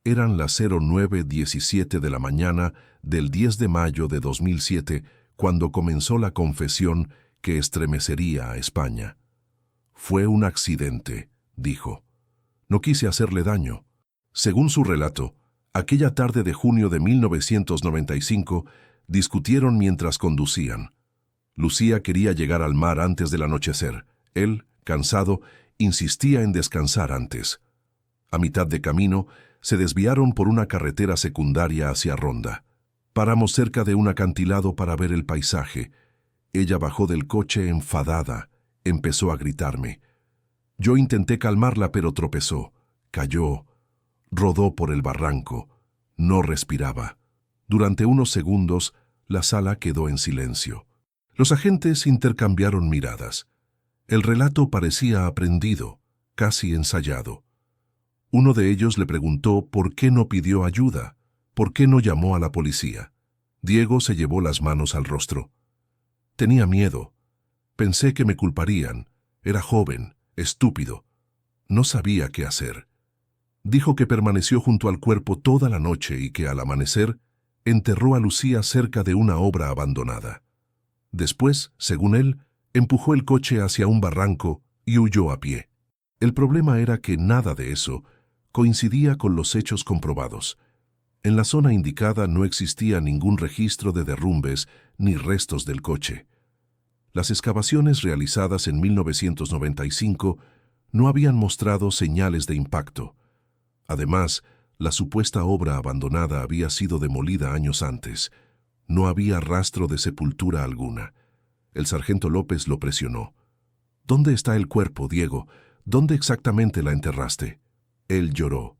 Eran las 09:17 de la mañana del 10 de mayo de 2007 cuando comenzó la confesión que estremecería a España. «Fue un accidente», dijo. «No quise hacerle daño». Según su relato, aquella tarde de junio de 1995 discutieron mientras conducían. Lucía quería llegar al mar antes del anochecer. Él, cansado, insistía en descansar antes. A mitad de camino, se desviaron por una carretera secundaria hacia Ronda. Paramos cerca de un acantilado para ver el paisaje. Ella bajó del coche enfadada. Empezó a gritarme. Yo intenté calmarla, pero tropezó. Cayó. Rodó por el barranco. No respiraba. Durante unos segundos, la sala quedó en silencio. Los agentes intercambiaron miradas. El relato parecía aprendido, casi ensayado. Uno de ellos le preguntó por qué no pidió ayuda, por qué no llamó a la policía. Diego se llevó las manos al rostro. Tenía miedo. Pensé que me culparían. Era joven, estúpido. No sabía qué hacer. Dijo que permaneció junto al cuerpo toda la noche y que al amanecer enterró a Lucía cerca de una obra abandonada. Después, según él, empujó el coche hacia un barranco y huyó a pie. El problema era que nada de eso coincidía con los hechos comprobados. En la zona indicada no existía ningún registro de derrumbes ni restos del coche. Las excavaciones realizadas en 1995 no habían mostrado señales de impacto. Además, la supuesta obra abandonada había sido demolida años antes. No había rastro de sepultura alguna. El sargento López lo presionó. «¿Dónde está el cuerpo, Diego? ¿Dónde exactamente la enterraste?» Él lloró,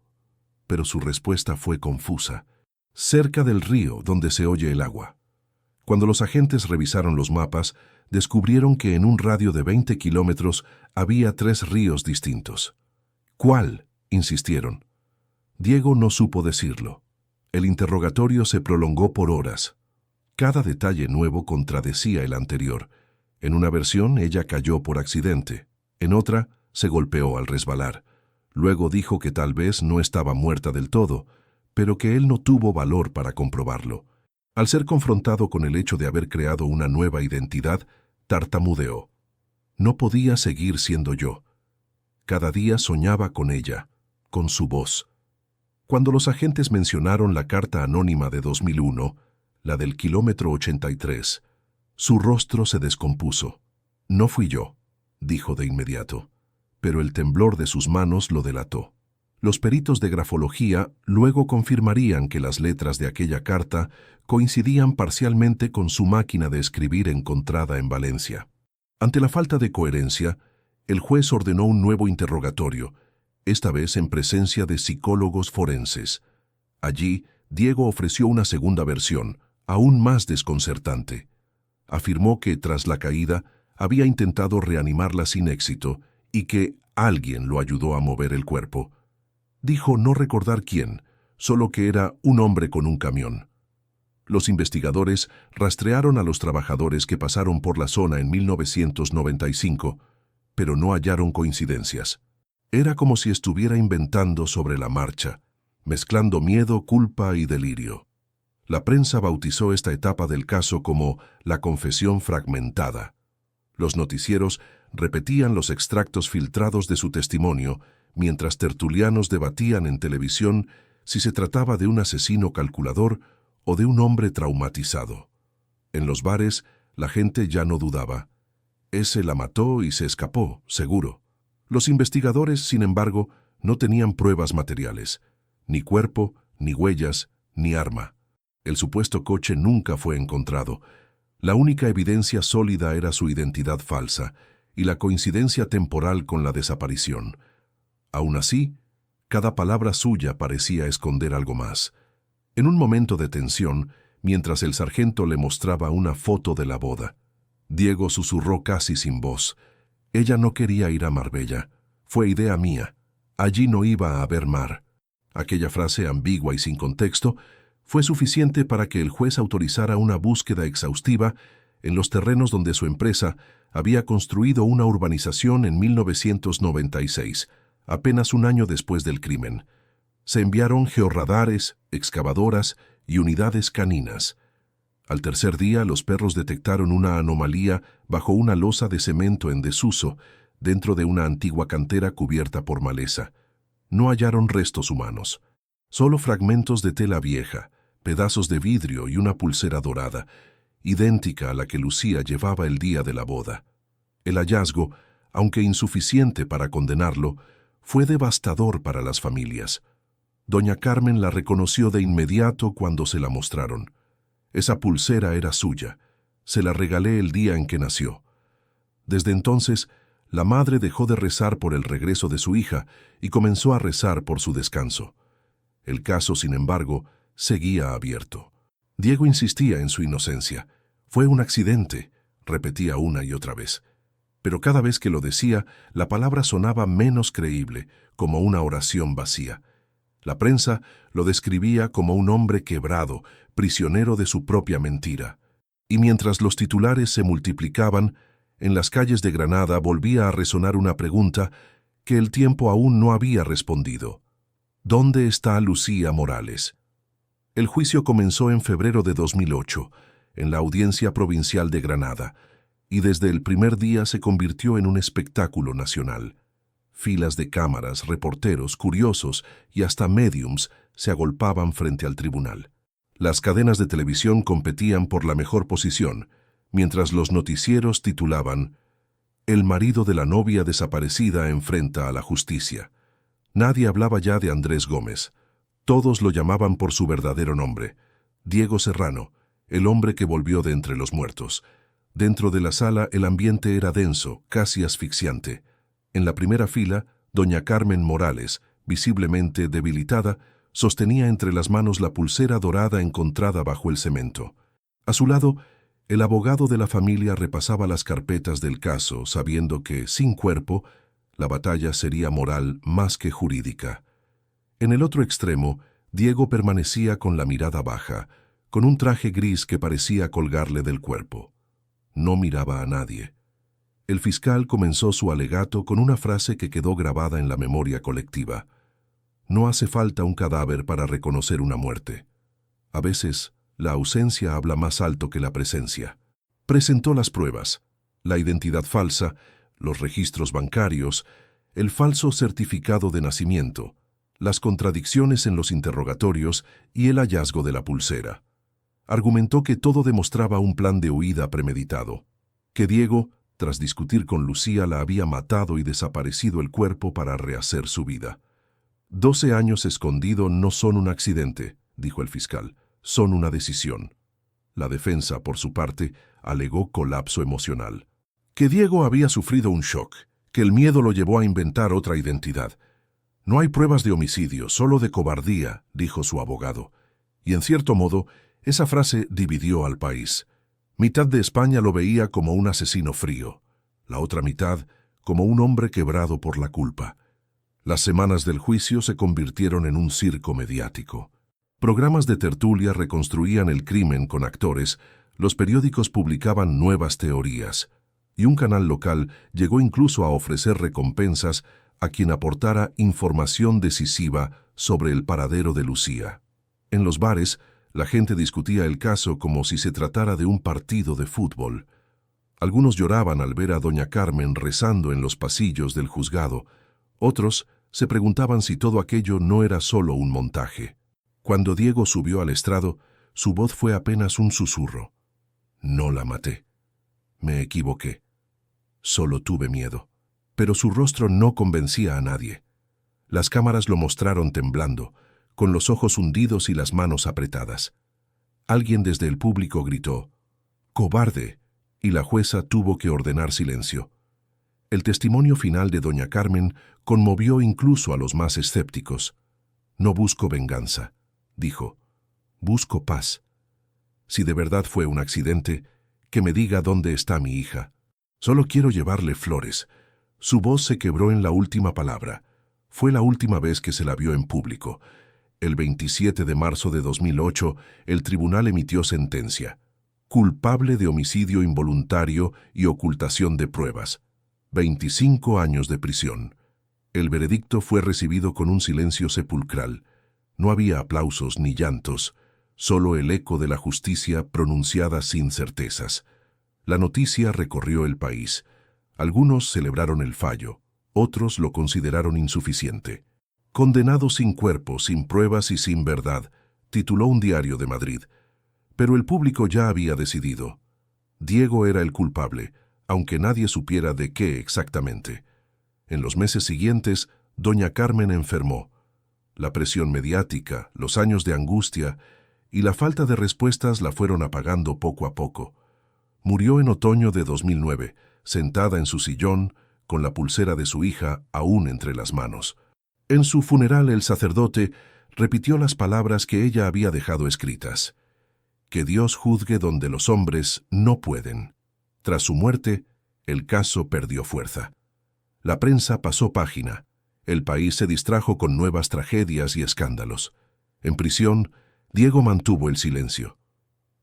pero su respuesta fue confusa. «Cerca del río, donde se oye el agua». Cuando los agentes revisaron los mapas, descubrieron que en un radio de 20 kilómetros había 3 ríos distintos. «¿Cuál?», insistieron. Diego no supo decirlo. El interrogatorio se prolongó por horas. Cada detalle nuevo contradecía el anterior. En una versión, ella cayó por accidente. En otra, se golpeó al resbalar. Luego dijo que tal vez no estaba muerta del todo, pero que él no tuvo valor para comprobarlo. Al ser confrontado con el hecho de haber creado una nueva identidad, tartamudeó. No podía seguir siendo yo. Cada día soñaba con ella, con su voz. Cuando los agentes mencionaron la carta anónima de 2001, la del kilómetro 83, su rostro se descompuso. «No fui yo», dijo de inmediato, pero el temblor de sus manos lo delató. Los peritos de grafología luego confirmarían que las letras de aquella carta coincidían parcialmente con su máquina de escribir encontrada en Valencia. Ante la falta de coherencia, el juez ordenó un nuevo interrogatorio, esta vez en presencia de psicólogos forenses. Allí, Diego ofreció una segunda versión, aún más desconcertante. Afirmó que, tras la caída, había intentado reanimarla sin éxito y que alguien lo ayudó a mover el cuerpo. Dijo no recordar quién, solo que era un hombre con un camión. Los investigadores rastrearon a los trabajadores que pasaron por la zona en 1995, pero no hallaron coincidencias. Era como si estuviera inventando sobre la marcha, mezclando miedo, culpa y delirio. La prensa bautizó esta etapa del caso como la confesión fragmentada. Los noticieros repetían los extractos filtrados de su testimonio, mientras tertulianos debatían en televisión si se trataba de un asesino calculador o de un hombre traumatizado. En los bares, la gente ya no dudaba. Ese la mató y se escapó, seguro. Los investigadores, sin embargo, no tenían pruebas materiales. Ni cuerpo, ni huellas, ni arma. El supuesto coche nunca fue encontrado. La única evidencia sólida era su identidad falsa y la coincidencia temporal con la desaparición. Aún así, cada palabra suya parecía esconder algo más. En un momento de tensión, mientras el sargento le mostraba una foto de la boda, Diego susurró casi sin voz: «Ella no quería ir a Marbella. Fue idea mía. Allí no iba a haber mar». Aquella frase ambigua y sin contexto fue suficiente para que el juez autorizara una búsqueda exhaustiva en los terrenos donde su empresa había construido una urbanización en 1996, apenas un año después del crimen. Se enviaron georradares, excavadoras y unidades caninas. Al tercer día, los perros detectaron una anomalía bajo una losa de cemento en desuso, dentro de una antigua cantera cubierta por maleza. No hallaron restos humanos, solo fragmentos de tela vieja, pedazos de vidrio y una pulsera dorada, idéntica a la que Lucía llevaba el día de la boda. El hallazgo, aunque insuficiente para condenarlo, fue devastador para las familias. Doña Carmen la reconoció de inmediato cuando se la mostraron. Esa pulsera era suya. Se la regalé el día en que nació. Desde entonces, la madre dejó de rezar por el regreso de su hija y comenzó a rezar por su descanso. El caso, sin embargo, seguía abierto. Diego insistía en su inocencia. «Fue un accidente», repetía una y otra vez. Pero cada vez que lo decía, la palabra sonaba menos creíble, como una oración vacía. La prensa lo describía como un hombre quebrado, prisionero de su propia mentira. Y mientras los titulares se multiplicaban, en las calles de Granada volvía a resonar una pregunta que el tiempo aún no había respondido. ¿Dónde está Lucía Morales? El juicio comenzó en febrero de 2008, en la Audiencia Provincial de Granada, y desde el primer día se convirtió en un espectáculo nacional. Filas de cámaras, reporteros, curiosos y hasta médiums se agolpaban frente al tribunal. Las cadenas de televisión competían por la mejor posición, mientras los noticieros titulaban «El marido de la novia desaparecida enfrenta a la justicia». Nadie hablaba ya de Andrés Gómez. Todos lo llamaban por su verdadero nombre: Diego Serrano, el hombre que volvió de entre los muertos. Dentro de la sala el ambiente era denso, casi asfixiante. En la primera fila, doña Carmen Morales, visiblemente debilitada, sostenía entre las manos la pulsera dorada encontrada bajo el cemento. A su lado, el abogado de la familia repasaba las carpetas del caso, sabiendo que, sin cuerpo, la batalla sería moral más que jurídica. En el otro extremo, Diego permanecía con la mirada baja, con un traje gris que parecía colgarle del cuerpo. No miraba a nadie. El fiscal comenzó su alegato con una frase que quedó grabada en la memoria colectiva. No hace falta un cadáver para reconocer una muerte. A veces, la ausencia habla más alto que la presencia. Presentó las pruebas: la identidad falsa, los registros bancarios, el falso certificado de nacimiento, las contradicciones en los interrogatorios y el hallazgo de la pulsera. Argumentó que todo demostraba un plan de huida premeditado, que Diego, tras discutir con Lucía, la había matado y desaparecido el cuerpo para rehacer su vida. 12 años escondido no son un accidente, dijo el fiscal, son una decisión. La defensa, por su parte, alegó colapso emocional. Que Diego había sufrido un shock, que el miedo lo llevó a inventar otra identidad. No hay pruebas de homicidio, solo de cobardía, dijo su abogado. Y en cierto modo, esa frase dividió al país. Mitad de España lo veía como un asesino frío, la otra mitad como un hombre quebrado por la culpa. Las semanas del juicio se convirtieron en un circo mediático. Programas de tertulia reconstruían el crimen con actores, los periódicos publicaban nuevas teorías, y un canal local llegó incluso a ofrecer recompensas a quien aportara información decisiva sobre el paradero de Lucía. En los bares, la gente discutía el caso como si se tratara de un partido de fútbol. Algunos lloraban al ver a doña Carmen rezando en los pasillos del juzgado. Otros se preguntaban si todo aquello no era solo un montaje. Cuando Diego subió al estrado, su voz fue apenas un susurro. No la maté. Me equivoqué. Solo tuve miedo. Pero su rostro no convencía a nadie. Las cámaras lo mostraron temblando, con los ojos hundidos y las manos apretadas. Alguien desde el público gritó, «¡Cobarde!», y la jueza tuvo que ordenar silencio. El testimonio final de doña Carmen conmovió incluso a los más escépticos. «No busco venganza», dijo. «Busco paz. Si de verdad fue un accidente, que me diga dónde está mi hija. Solo quiero llevarle flores». Su voz se quebró en la última palabra. Fue la última vez que se la vio en público. El 27 de marzo de 2008, el tribunal emitió sentencia. Culpable de homicidio involuntario y ocultación de pruebas. 25 años de prisión. El veredicto fue recibido con un silencio sepulcral. No había aplausos ni llantos, solo el eco de la justicia pronunciada sin certezas. La noticia recorrió el país. Algunos celebraron el fallo, otros lo consideraron insuficiente. «Condenado sin cuerpo, sin pruebas y sin verdad», tituló un diario de Madrid. Pero el público ya había decidido. Diego era el culpable, aunque nadie supiera de qué exactamente. En los meses siguientes, doña Carmen enfermó. La presión mediática, los años de angustia y la falta de respuestas la fueron apagando poco a poco. Murió en otoño de 2009, sentada en su sillón, con la pulsera de su hija aún entre las manos. En su funeral el sacerdote repitió las palabras que ella había dejado escritas. «Que Dios juzgue donde los hombres no pueden». Tras su muerte, el caso perdió fuerza. La prensa pasó página. El país se distrajo con nuevas tragedias y escándalos. En prisión, Diego mantuvo el silencio.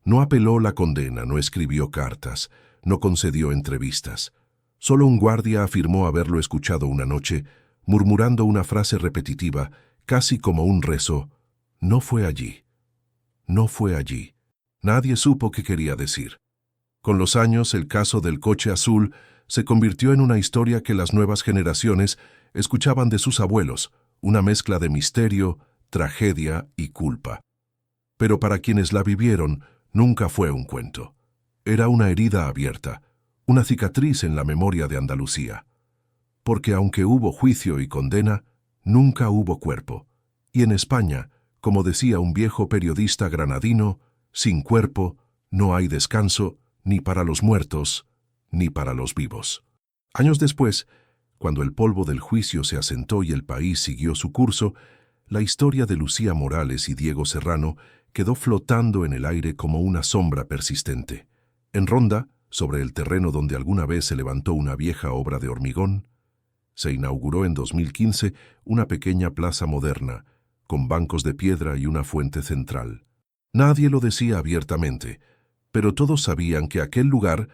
No apeló la condena, no escribió cartas, no concedió entrevistas. Solo un guardia afirmó haberlo escuchado una noche, murmurando una frase repetitiva, casi como un rezo: «No fue allí. No fue allí». Nadie supo qué quería decir. Con los años, el caso del coche azul se convirtió en una historia que las nuevas generaciones escuchaban de sus abuelos, una mezcla de misterio, tragedia y culpa. Pero para quienes la vivieron, nunca fue un cuento. Era una herida abierta, una cicatriz en la memoria de Andalucía. Porque aunque hubo juicio y condena, nunca hubo cuerpo. Y en España, como decía un viejo periodista granadino, sin cuerpo no hay descanso ni para los muertos ni para los vivos. Años después, cuando el polvo del juicio se asentó y el país siguió su curso, la historia de Lucía Morales y Diego Serrano quedó flotando en el aire como una sombra persistente. En Ronda, sobre el terreno donde alguna vez se levantó una vieja obra de hormigón, se inauguró en 2015 una pequeña plaza moderna, con bancos de piedra y una fuente central. Nadie lo decía abiertamente, pero todos sabían que aquel lugar,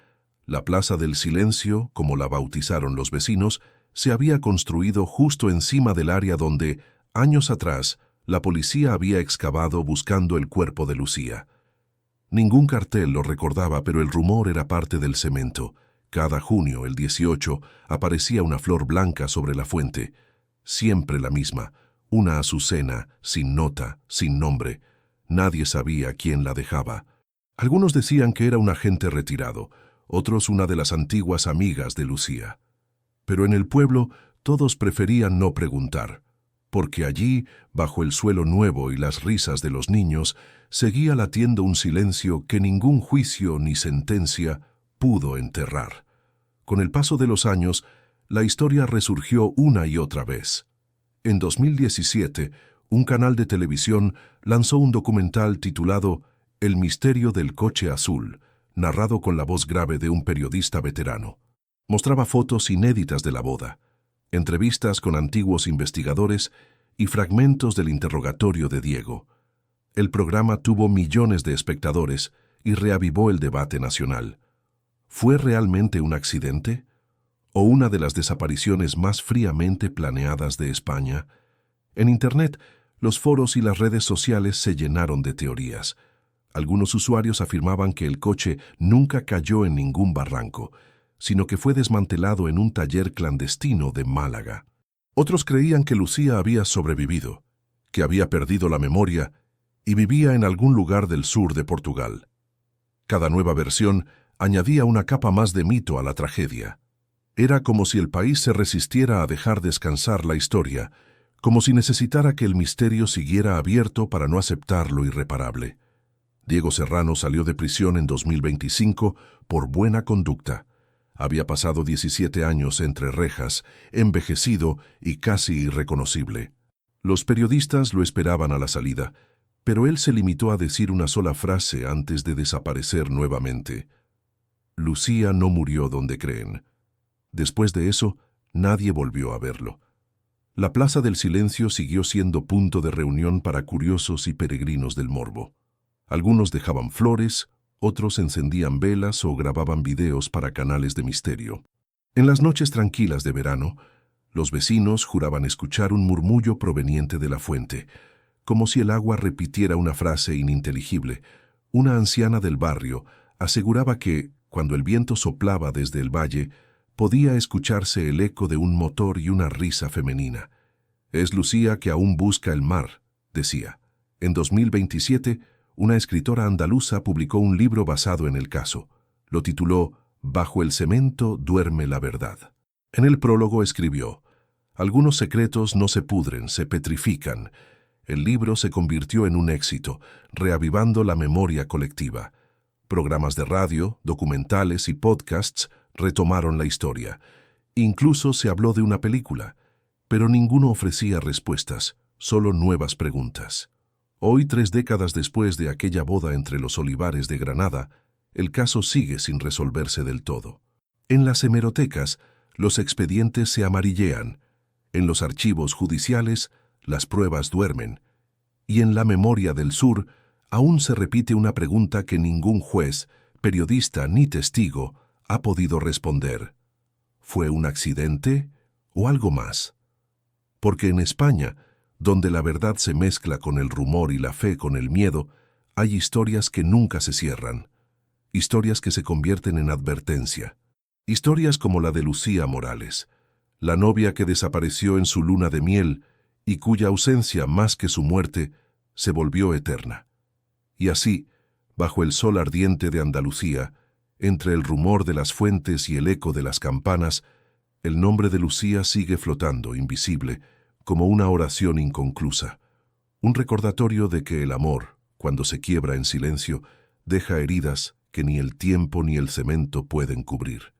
la Plaza del Silencio, como la bautizaron los vecinos, se había construido justo encima del área donde, años atrás, la policía había excavado buscando el cuerpo de Lucía. Ningún cartel lo recordaba, pero el rumor era parte del cemento. Cada junio, el 18, aparecía una flor blanca sobre la fuente. Siempre la misma, una azucena, sin nota, sin nombre. Nadie sabía quién la dejaba. Algunos decían que era un agente retirado, otros una de las antiguas amigas de Lucía. Pero en el pueblo todos preferían no preguntar, porque allí, bajo el suelo nuevo y las risas de los niños, seguía latiendo un silencio que ningún juicio ni sentencia pudo enterrar. Con el paso de los años, la historia resurgió una y otra vez. En 2017, un canal de televisión lanzó un documental titulado El misterio del coche azul, narrado con la voz grave de un periodista veterano. Mostraba fotos inéditas de la boda, entrevistas con antiguos investigadores y fragmentos del interrogatorio de Diego. El programa tuvo millones de espectadores y reavivó el debate nacional. ¿Fue realmente un accidente? ¿O una de las desapariciones más fríamente planeadas de España? En Internet, los foros y las redes sociales se llenaron de teorías. Algunos usuarios afirmaban que el coche nunca cayó en ningún barranco, sino que fue desmantelado en un taller clandestino de Málaga. Otros creían que Lucía había sobrevivido, que había perdido la memoria y vivía en algún lugar del sur de Portugal. Cada nueva versión añadía una capa más de mito a la tragedia. Era como si el país se resistiera a dejar descansar la historia, como si necesitara que el misterio siguiera abierto para no aceptar lo irreparable. Diego Serrano salió de prisión en 2025 por buena conducta. Había pasado 17 años entre rejas, envejecido y casi irreconocible. Los periodistas lo esperaban a la salida, pero él se limitó a decir una sola frase antes de desaparecer nuevamente. Lucía no murió donde creen. Después de eso, nadie volvió a verlo. La Plaza del Silencio siguió siendo punto de reunión para curiosos y peregrinos del morbo. Algunos dejaban flores, otros encendían velas o grababan videos para canales de misterio. En las noches tranquilas de verano, los vecinos juraban escuchar un murmullo proveniente de la fuente, como si el agua repitiera una frase ininteligible. Una anciana del barrio aseguraba que, cuando el viento soplaba desde el valle, podía escucharse el eco de un motor y una risa femenina. «Es Lucía que aún busca el mar», decía. En 2027, una escritora andaluza publicó un libro basado en el caso. Lo tituló «Bajo el cemento duerme la verdad». En el prólogo escribió: «Algunos secretos no se pudren, se petrifican». El libro se convirtió en un éxito, reavivando la memoria colectiva. Programas de radio, documentales y podcasts retomaron la historia. Incluso se habló de una película, pero ninguno ofrecía respuestas, solo nuevas preguntas. Hoy, 3 décadas después de aquella boda entre los olivares de Granada, el caso sigue sin resolverse del todo. En las hemerotecas, los expedientes se amarillean. En los archivos judiciales, las pruebas duermen. Y en la memoria del sur, aún se repite una pregunta que ningún juez, periodista ni testigo ha podido responder. ¿Fue un accidente o algo más? Porque en España, donde la verdad se mezcla con el rumor y la fe con el miedo, hay historias que nunca se cierran, historias que se convierten en advertencia, historias como la de Lucía Morales, la novia que desapareció en su luna de miel y cuya ausencia, más que su muerte, se volvió eterna. Y así, bajo el sol ardiente de Andalucía, entre el rumor de las fuentes y el eco de las campanas, el nombre de Lucía sigue flotando, invisible, como una oración inconclusa, un recordatorio de que el amor, cuando se quiebra en silencio, deja heridas que ni el tiempo ni el cemento pueden cubrir.